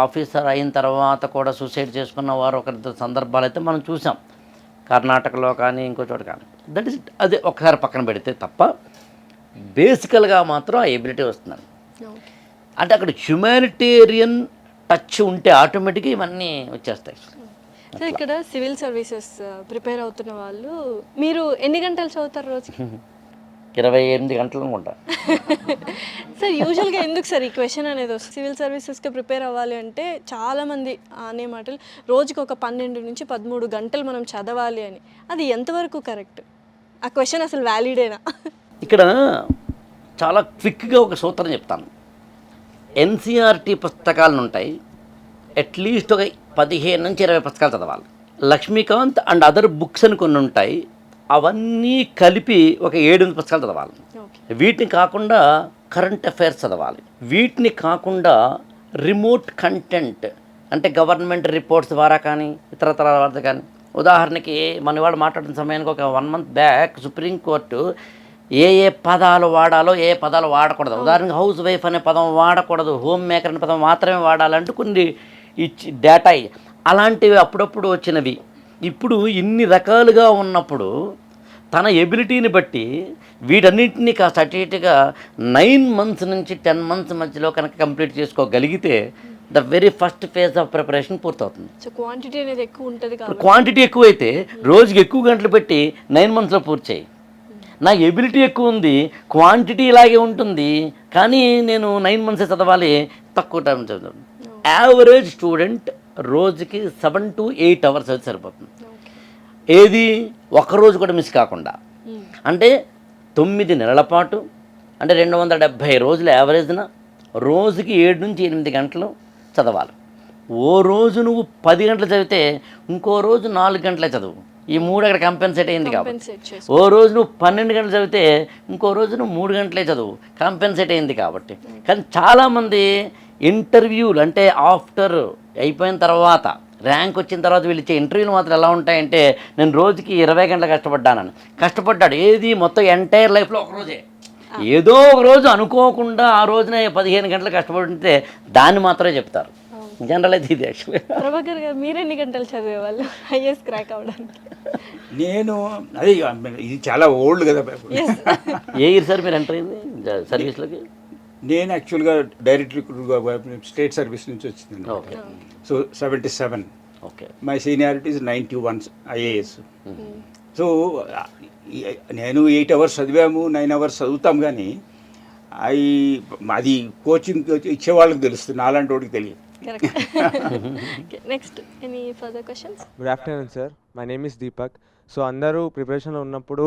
ఆఫీసర్ అయిన తర్వాత కూడా సూసైడ్ చేసుకున్న వారు 1-2 సందర్భాలు అయితే మనం చూసాం, కర్ణాటకలో కానీ ఇంకో చోట కానీ. దట్ ఈస్ అదే ఒకసారి పక్కన పెడితే తప్ప బేసికల్గా మాత్రం ఆ ఎబిలిటీ వస్తుందండి. అంటే అక్కడ హ్యుమానిటేరియన్ టచ్ ఉంటే ఆటోమేటిక్గా ఇవన్నీ వచ్చేస్తాయి. సో ఇక్కడ సివిల్ సర్వీసెస్ ప్రిపేర్ అవుతున్న వాళ్ళు మీరు ఎన్ని గంటలు చదువుతారు రోజుకి? 28 గంటలు అనుకుంటా. సార్ యూజువల్గా ఎందుకు సార్ ఈ క్వశ్చన్ అనేది వస్తుంది? సివిల్ సర్వీసెస్కి ప్రిపేర్ అవ్వాలి అంటే చాలామంది అనే మాటలు రోజుకి ఒక 12 నుంచి 13 గంటలు మనం చదవాలి అని. అది ఎంతవరకు కరెక్ట్? ఆ క్వశ్చన్ అసలు వ్యాలిడేనా? ఇక్కడ చాలా క్విక్గా ఒక సూత్రం చెప్తాను. ఎన్సీఆర్టీ పుస్తకాలు ఉంటాయి, అట్లీస్ట్ ఒక 15 నుంచి 20 పుస్తకాలు చదవాలి. లక్ష్మీకాంత్ అండ్ అదర్ బుక్స్ అని కొన్ని ఉంటాయి, అవన్నీ కలిపి ఒక 7 పుస్తకాలు చదవాలి. వీటిని కాకుండా కరెంట్ అఫైర్స్ చదవాలి. వీటిని కాకుండా రిమోట్ కంటెంట్ అంటే గవర్నమెంట్ రిపోర్ట్స్ ద్వారా కానీ ఇతరతర వార్త కానీ. ఉదాహరణకి మన వాళ్ళు మాట్లాడిన సమయానికి ఒక 1 month బ్యాక్ సుప్రీంకోర్టు ఏ పదాలు వాడాలో ఏ పదాలు వాడకూడదు, ఉదాహరణకి హౌస్ వైఫ్ అనే పదం వాడకూడదు, హోమ్ మేకర్ అనే పదం మాత్రమే వాడాలంటూ కొన్ని ఇచ్చి డేటా అలాంటివి అప్పుడప్పుడు వచ్చినవి. ఇప్పుడు ఇన్ని రకాలుగా ఉన్నప్పుడు తన ఎబిలిటీని బట్టి వీటన్నింటినీ కాస్త అటు ఇటుగా 9 months నుంచి 10 months మధ్యలో కనుక కంప్లీట్ చేసుకోగలిగితే the very first phase of preparation పూర్తవుతుంది. సో క్వాంటిటీ అనేది ఎక్కువ ఉంటుంది కాబట్టి క్వాంటిటీ ఎక్కువైతే రోజుకి ఎక్కువ గంటలు పెట్టి 9 monthsలో పూర్తి చేయి. నా ఎబిలిటీ ఎక్కువ ఉంది, క్వాంటిటీ ఇలాగే ఉంటుంది, కానీ నేను 9 months చదవాలి, తక్కువ టైం చదువుతాను. యావరేజ్ స్టూడెంట్ రోజుకి 7 to 8 hours అయితే సరిపోతుంది. ఏది ఒక్కరోజు కూడా మిస్ కాకుండా. అంటే 9 నెలల పాటు అంటే 270 రోజులు యావరేజ్న రోజుకి 7 నుంచి 8 గంటలు చదవాలి. ఓ రోజు నువ్వు 10 గంటలు చదివితే ఇంకో రోజు 4 గంటలే చదువు. ఈ 3 అక్కడ కంపెన్సేట్ అయింది కాబట్టి. ఓ రోజు నువ్వు 12 గంటలు చదివితే ఇంకో రోజు నువ్వు 3 గంటలే చదువు, కంపెన్సేట్ అయింది కాబట్టి. కానీ చాలామంది ఇంటర్వ్యూలు అంటే ఆఫ్టర్ అయిపోయిన తర్వాత ర్యాంక్ వచ్చిన తర్వాత వీళ్ళు ఇచ్చే ఇంటర్వ్యూలు మాత్రం ఎలా ఉంటాయంటే నేను రోజుకి 20 గంటలు కష్టపడ్డానని. కష్టపడ్డాడు ఏది మొత్తం ఎంటైర్ లైఫ్లో ఒకరోజే, ఏదో ఒక రోజు అనుకోకుండా ఆ రోజున 15 గంటలు కష్టపడితే దాన్ని మాత్రమే చెప్తారు. జనరల్ అయితే ఇది యాక్చువల్గా. ప్రభాకర్ గారు మీరు ఎన్ని గంటలు చదివేవాళ్ళు ఐఏఎస్ క్రాక్ అవ్వడానికి? నేను అదే ఇది చాలా ఓల్డ్ కదా. ఏ ఇయర్ సార్ మీరు ఎంటర్ అయింది సర్వీస్లోకి? నేను యాక్చువల్గా డైరెక్ట్ రిక్రూట్గా స్టేట్ సర్వీస్ నుంచి వచ్చింది. Okay. So 77. Okay. My seniority is 91 IAS. So నేను 8 hours చదివాము, 9 hours చదువుతాం, కానీ అది కోచింగ్ ఇచ్చేవాళ్ళకి తెలుస్తుంది, నాలాంటి వాడికి తెలియదు. Next any further questions? Good afternoon sir, my name is Deepak. So అందరూ ప్రిపరేషన్లో ఉన్నప్పుడు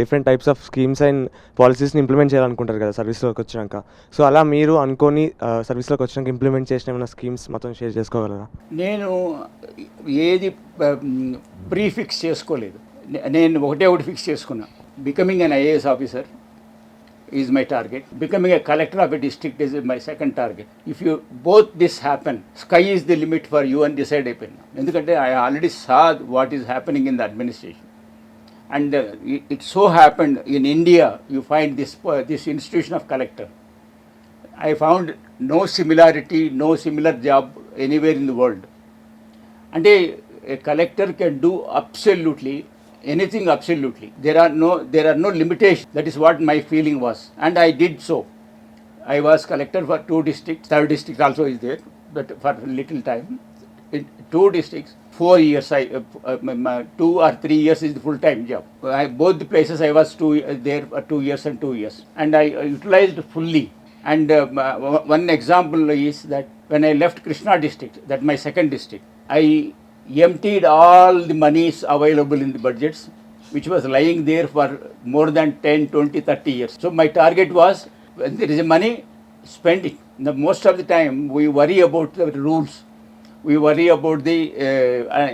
different types of schemes and పాలసీస్ని ఇంప్లిమెంట్ చేయాలనుకుంటారు కదా సర్వీస్లోకి వచ్చినాక. సో అలా మీరు అనుకొని సర్వీస్లోకి వచ్చినాక ఇంప్లిమెంట్ చేసిన ఏమైనా స్కీమ్స్ మొత్తం షేర్ చేసుకోగలరా? నేను ఏది ప్రీఫిక్స్ చేసుకోలేదు. నేను ఒకటి ఫిక్స్ చేసుకున్నా. Becoming an IAS officer is my target. Becoming a collector of a district is my second target. If you both this happen, sky is the limit for you and decide అయిపోయినా. ఎందుకంటే I already saw what is happening in the administration. And it so happened in India, you find this institution of collector. I found no similarity, no similar job anywhere in the world. And a collector can do absolutely anything, absolutely. There are no limitations. That is what my feeling was, and I did so. I was collector for 2 districts. 3rd district also is there, but for little time. In 2 districts, 4 years. 2 or 3 years is the full-time job. Both the places I was there for 2 years and 2 years, and I utilized fully. And one example is that when I left Krishna district, that my second district, I emptied all the monies available in the budgets which was lying there for more than 10, 20, 30 years. So my target was, when there is money, spend it. Most of the time, we worry about the rules. We worry about the,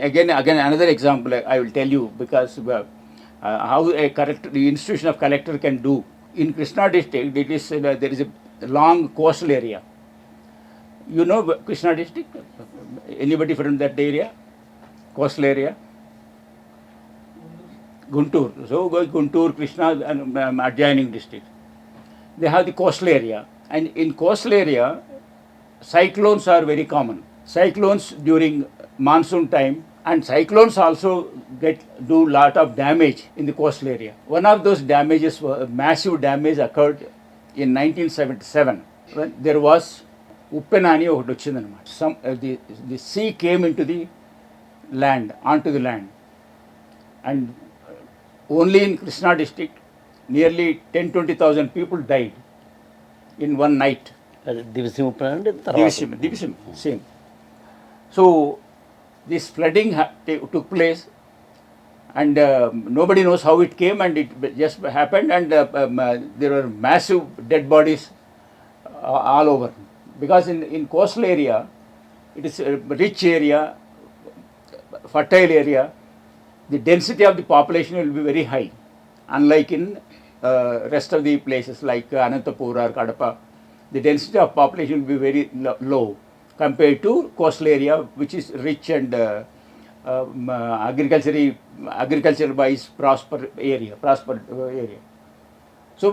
again, another example I will tell you, because how a collector, the institution of collector can do. In Krishna district, it is, there is a long coastal area. You know Krishna district? Anybody from that area? Coastal area? Guntur. So Guntur, Krishna and adjoining district. They have the coastal area. And in coastal area, cyclones are very common. Cyclones during monsoon time, and cyclones also do lot of damage in the coastal area. One of those damages, massive damage occurred in 1977 when there was Uppena ani ఒకటి వచ్చిందన్నమాట. The sea came into the land, onto the land, and only in Krishna district nearly 10-20,000 people died in one night. అది దివిసి ముప్పై అంటే తర్వాత Division, same. So this flooding took place, and nobody knows how it came, and it just happened, and there were massive dead bodies all over. Because in coastal area, it is a rich area, fertile area, the density of the population will be very high, unlike in rest of the places like Anantapur or Kadapa. The density of population will be very low compared to coastal area, which is rich and agriculture wise prosper area. So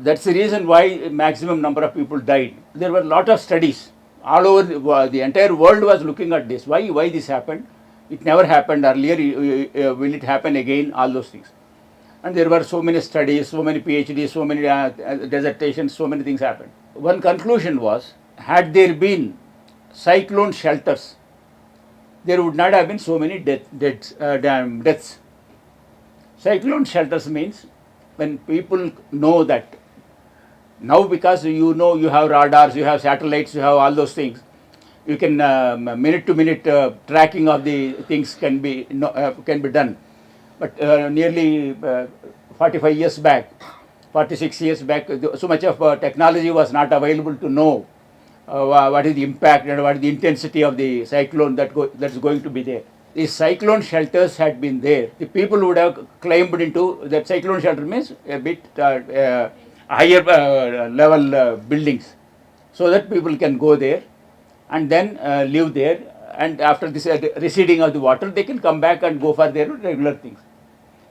that's the reason why maximum number of people died. There were a lot of studies all over the entire world was looking at this. Why this happened? It never happened earlier. Will it happen again? All those things. And there were so many studies, so many PhDs, so many dissertations, so many things happened. One conclusion was, had there been cyclone shelters, there would not have been so many deaths. Cyclone shelters means when people know that now, because you know you have radars, you have satellites, you have all those things, you can minute to minute tracking of the things can be done. But nearly 45 years back, 46 years back, so much of technology was not available to know what is the impact and what is the intensity of the cyclone that's going to be there. These cyclone shelters had been there. The people would have climbed into that. Cyclone shelter means a bit higher level buildings, so that people can go there and then live there. And after this receding of the water, they can come back and go for their regular things.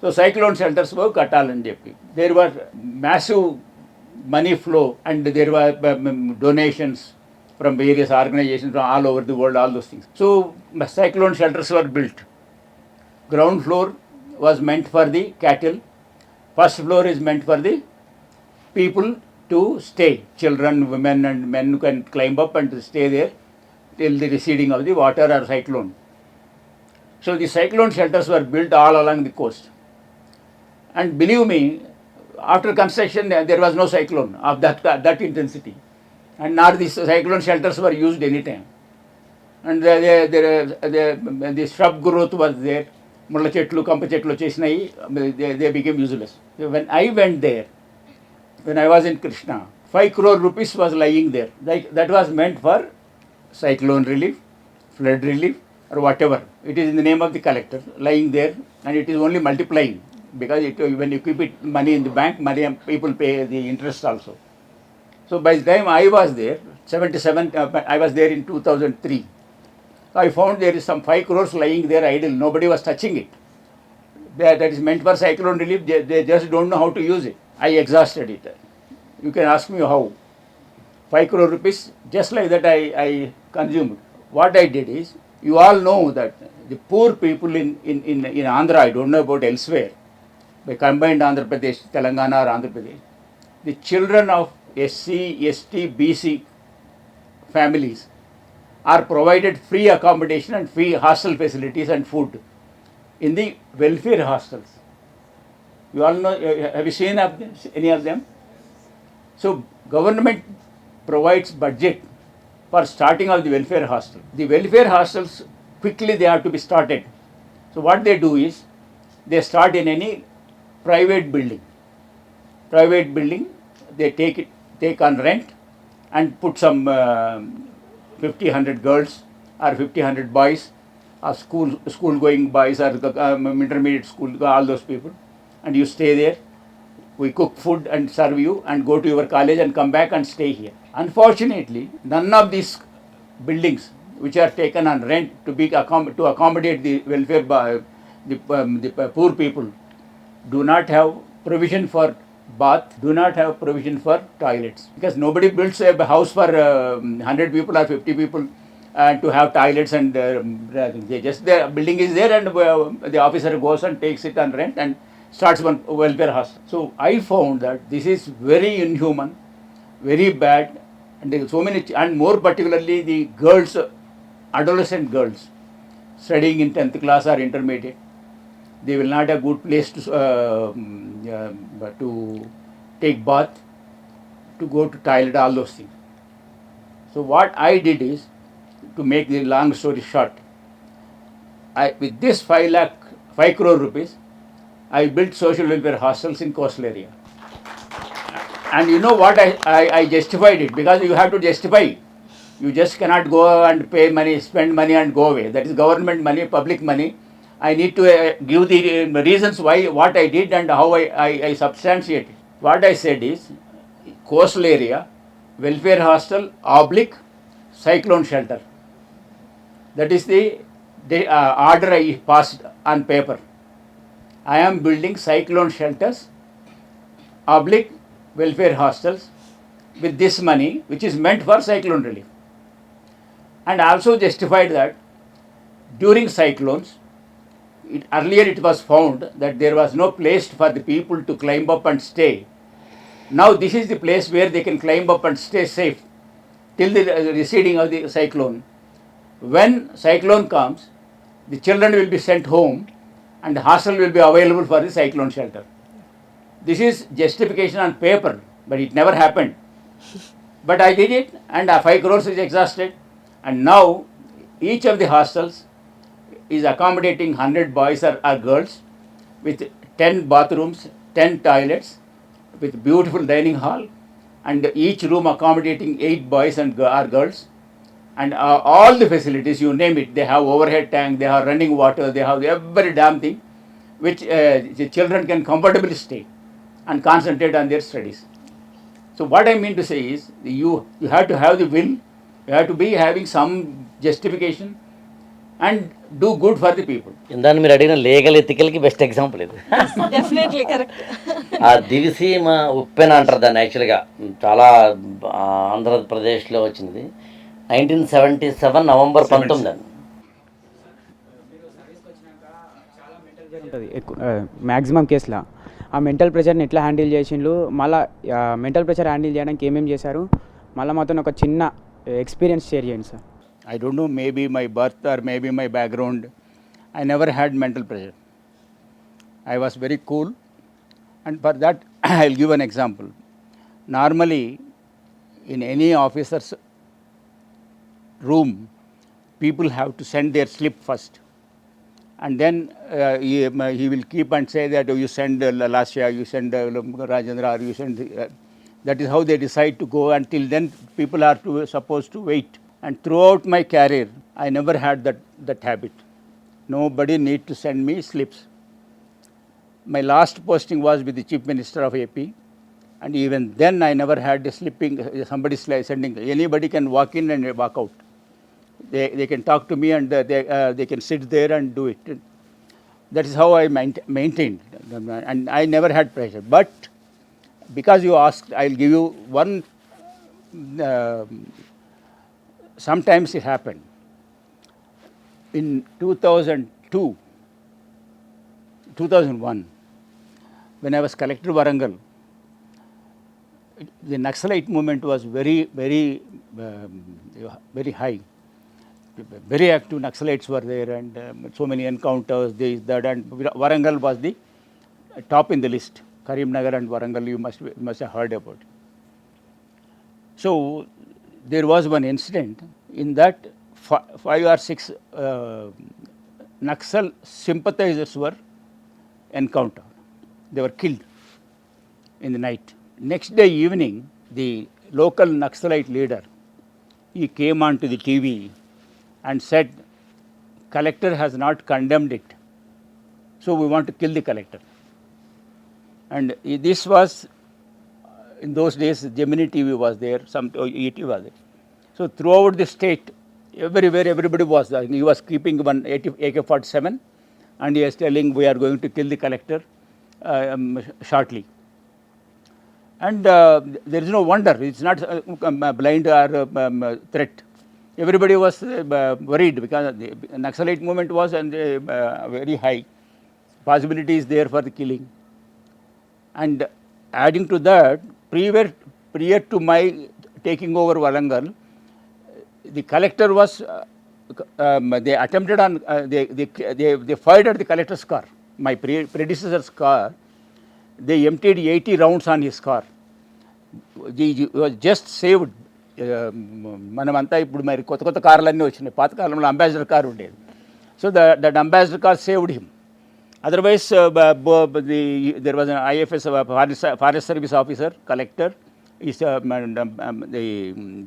So cyclone shelters were kattalani cheppi. There were massive money flow, and there were donations from various organizations from all over the world, all those things. So cyclone shelters were built. Ground floor was meant for the cattle. First floor is meant for the people to stay. Children, women and men can climb up and stay there till the receding of the water or cyclone. So the cyclone shelters were built all along the coast. And believe me, after construction there was no cyclone of that intensity, and nor these cyclone shelters were used anytime. And the shrub growth was there. Mulla chetlu, kampa chetlu chesinayi, they became useless. When I went there, when I was in Krishna, 5 crore rupees was lying there. That was meant for cyclone relief, flood relief, or whatever. It is in the name of the collector lying there, and it is only multiplying, because when you keep it money in the bank, people pay the interest also. So by the time I was there, 77, I was there in 2003. I found there is some 5 crores lying there idle. Nobody was touching it. That is meant for cyclone relief. They just don't know how to use it. I exhausted it. You can ask me how. 5 crore rupees, just like that I consumed. What I did is, you all know that the poor people in Andhra, I don't know about elsewhere, by combined Andhra Pradesh, Telangana or Andhra Pradesh, the children of SC, ST, BC families are provided free accommodation and free hostel facilities and food in the welfare hostels. You all know, have you seen any of them? So government provides budget for starting of the welfare hostel. The welfare hostels, quickly they have to be started. So what they do is, they start in any private building. Private building, they take on rent and put some 50, 100 girls or 50, 100 boys, or school going boys or intermediate school, all those people, and you stay there. We cook food and serve you and go to your college and come back and stay here. Unfortunately, none of these buildings which are taken on rent to accommodate the welfare the poor people do not have provision for bath, do not have provision for toilets, because nobody builds a house for 100 people or 50 people to have toilets, and they just, the building is there, and the officer goes and takes it on rent and starts one welfare house. So I found that this is very inhuman, very bad, and so many, and more particularly the girls, adolescent girls studying in 10th class or intermediate, they will not have good place to take bath, to go to toilet, all those things. So what I did is, to make the long story short, with this 5 crore rupees, I built social welfare hostels in coastal area. And you know what, I justified it, because you have to justify. You just cannot go and pay money, spend money and go away. That is government money, public money. I need to give the reasons why, what I did and how I substantiate it. What I said is, coastal area, welfare hostel, oblique, cyclone shelter. That is the order I passed on paper. I am building cyclone shelters, oblique, welfare hostels with this money, which is meant for cyclone relief. And also justified that during cyclones, earlier it was found that there was no place for the people to climb up and stay. Now this is the place where they can climb up and stay safe till the receding of the cyclone. When cyclone comes, the children will be sent home and the hostel will be available for the cyclone shelter. This is justification on paper, but it never happened. But I did it, and 5 crores is exhausted, and now each of the hostels is accommodating 100 boys or girls with 10 bathrooms, 10 toilets, with beautiful dining hall, and each room accommodating 8 boys and or girls, and all the facilities, you name it. They have overhead tank, they have running water, they have every damn thing, which the children can comfortably stay and concentrate on their studies. So what I mean to say is, you have to have the will, you have to be having some justification and do good for the people. ఇందాక మీరు అడిగిన legal ఎథికల్కి best example ఇది. Definitely correct. ఆ దివిసీమ ఉప్పెన అంటారు దాన్ని, యాక్చువల్గా చాలా ఆంధ్రప్రదేశ్లో వచ్చింది 1977 నవంబర్ 19 అని. ఉంటుంది ఎక్కువ మ్యాక్సిమం కేసులో ఆ మెంటల్ ప్రెషర్ని ఎట్లా హ్యాండిల్ చేసిండ్రు, మళ్ళీ మెంటల్ ప్రెషర్ హ్యాండిల్ చేయడానికి ఏమేమి చేశారు, మళ్ళీ మాతో ఒక చిన్న ఎక్స్పీరియన్స్ షేర్ చేయండి sir. I don't know, maybe my birth or maybe my background, I never had mental pressure. I was very cool, and for that I'll give an example. Normally, in any officer's room, people have to send their slip first, and then he will keep and say that, oh, you send Lasya, you send Rajendra, or you send. That is how they decide to go. Until then, people are supposed to wait. And throughout my career, I never had that habit. Nobody need to send me slips. My last posting was with the Chief Minister of AP, and even then I never had the slipping, somebody sending. Anybody can walk in and walk out. They can talk to me, and they can sit there and do it. That is how I maintained, and I never had pressure. But because you asked, I'll give you one. Sometimes it happened. In 2002, 2001, when I was Collector Warangal, the Naxalite movement was very, very, very high. Very active Naxalites were there, and so many encounters, this, that, and Warangal was the top in the list. Karimnagar and Warangal, you must have heard about it. So there was one incident in that 5 or 6 Naxal sympathizers were encounter. They were killed in the night. Next day evening, the local Naxalite leader, he came onto the TV and said, collector has not condemned it, so we want to kill the collector. And this was, in those days, Gemini TV was there, some ET was there. So throughout the state, everywhere, everybody was there. He was keeping one AK-47, and he was telling, we are going to kill the collector shortly. And there is no wonder, it's not blind or threat. Everybody was worried because the Naxalite movement was very high. Possibility is there for the killing. And adding to that, prior to my taking over Warangal, the collector was, they attempted on, they fired at the collector's car, my predecessor's car. They emptied 80 rounds on his car. He was just saved. మనమంతా ఇప్పుడు మరి కొత్త కొత్త కార్లన్నీ వచ్చినాయి, పాత కాలంలో ambassador car ఉండేది. So that ambassador car saved him. Otherwise, there was an IFS, Forest Service officer, collector, is the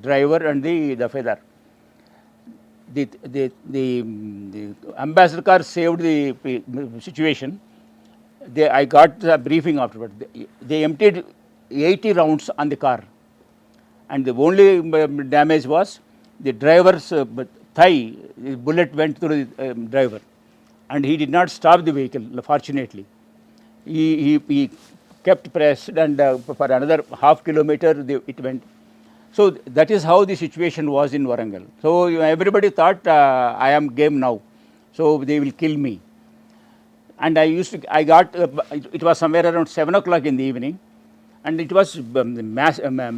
driver and the feather. The ambassador car saved the situation. I got a briefing afterward. They emptied 80 rounds on the car, and the only damage was the driver's thigh. The bullet went through the driver, and he did not stop the vehicle, fortunately. He kept pressed, and for another half kilometer it went. So that is how the situation was in Warangal. So everybody thought I am game now, so they will kill me. And I got, it was somewhere around 7 o'clock in the evening, and it was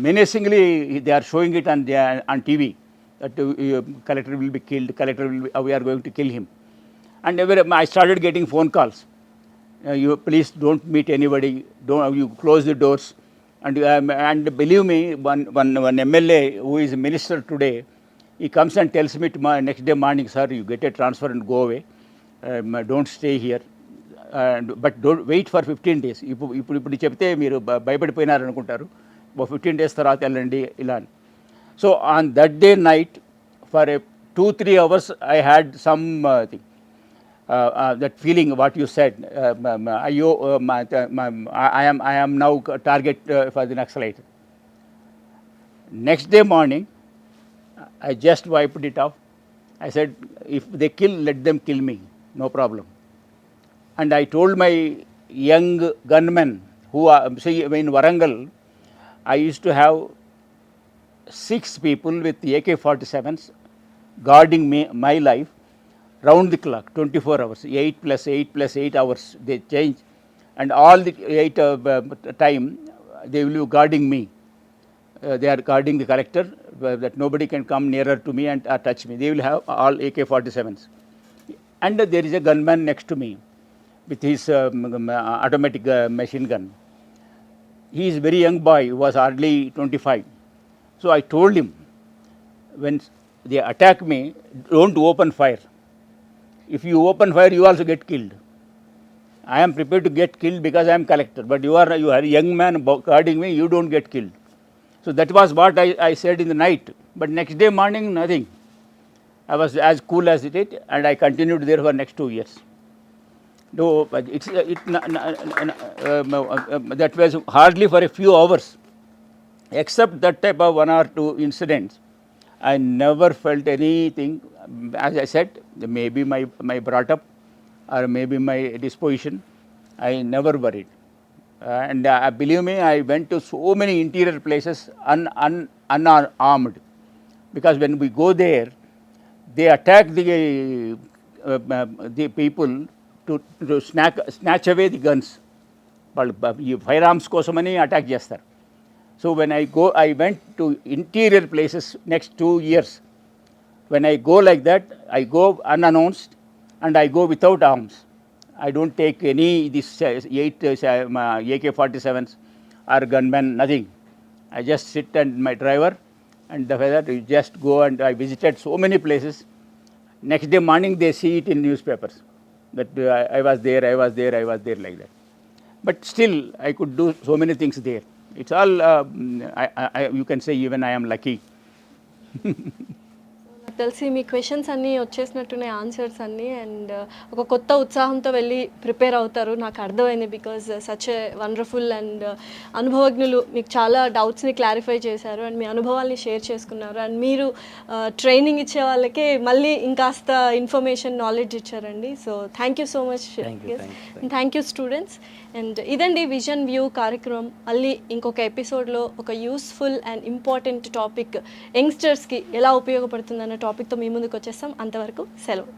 menacingly, they are showing it on TV, that collector will be killed, we are going to kill him. And I started getting phone calls. You please don't meet anybody, you close the doors. And believe me, one MLA who is a minister today, he comes and tells me next day morning, sir, you get a transfer and go away, don't stay here. But don't wait for 15 days. ఇప్పుడు చెప్తే మీరు భయపడిపోయినారు అనుకుంటారు, 15 days తర్వాత వెళ్ళండి ఇలా. So on that day night for 2-3 hours I had some thing, that feeling what you said, I am now target for the Naxalite. Next day morning, I just wiped it off. I said, if they kill, let them kill me, no problem. And I told my young gunmen who are, see, in Warangal, I used to have 6 people with AK-47s guarding my life round the clock, 24 hours, 8 plus 8 plus 8 hours, they change. And all the 8 time, they will be guarding me. They are guarding the collector, that nobody can come nearer to me and touch me. They will have all AK-47s. And there is a gunman next to me with his automatic machine gun. He is a very young boy, he was hardly 25. So I told him, when they attack me, don't open fire. If you open fire, you also get killed. I am prepared to get killed because I am collector, but you are a young man guarding me, you don't get killed. So that was what I said in the night. But next day morning, nothing. I was as cool as it is, and I continued there for next 2 years. No, that was hardly for a few hours. Except that type of 1 or 2 incidents, I never felt anything. As I said, maybe my brought up or maybe my disposition, I never worried. And believe me, I went to so many interior places unarmed, because when we go there, they attack the people to snatch away the guns. ఈ fire arms కోసమని attack చేస్తారు. So when I went to interior places next 2 years. When I go like that, I go unannounced and I go without arms. I don't take any this 8 AK-47s or gunmen, nothing. I just sit and my driver and the feather, we just go, and I visited so many places. Next day morning they see it in newspapers. that I was there, I was there, I was there, like that. But still, I could do so many things there. It's all, you can say even I am lucky. నాకు తెలిసి మీ questions అన్నీ వచ్చేసినట్టున్నాయి, answers అన్నీ, and ఒక కొత్త ఉత్సాహంతో వెళ్ళి prepare అవుతారు నాకు అర్థమైంది. Because such a wonderful and అనుభవజ్ఞులు మీకు చాలా డౌట్స్ని క్లారిఫై చేశారు అండ్ మీ అనుభవాల్ని షేర్ చేసుకున్నారు. అండ్ మీరు ట్రైనింగ్ ఇచ్చే వాళ్ళకే మళ్ళీ ఇంకాస్త ఇన్ఫర్మేషన్, నాలెడ్జ్ ఇచ్చారండి. So thank you so much, thank you students. And ఇదండి విజన్ వ్యూ కార్యక్రమం. మళ్ళీ ఇంకొక ఎపిసోడ్లో ఒక యూస్ఫుల్ అండ్ ఇంపార్టెంట్ టాపిక్ యంగ్స్టర్స్కి ఎలా ఉపయోగపడుతుందన్న టాపిక్తో మీ ముందుకు వచ్చేస్తాం. అంతవరకు సెలవు.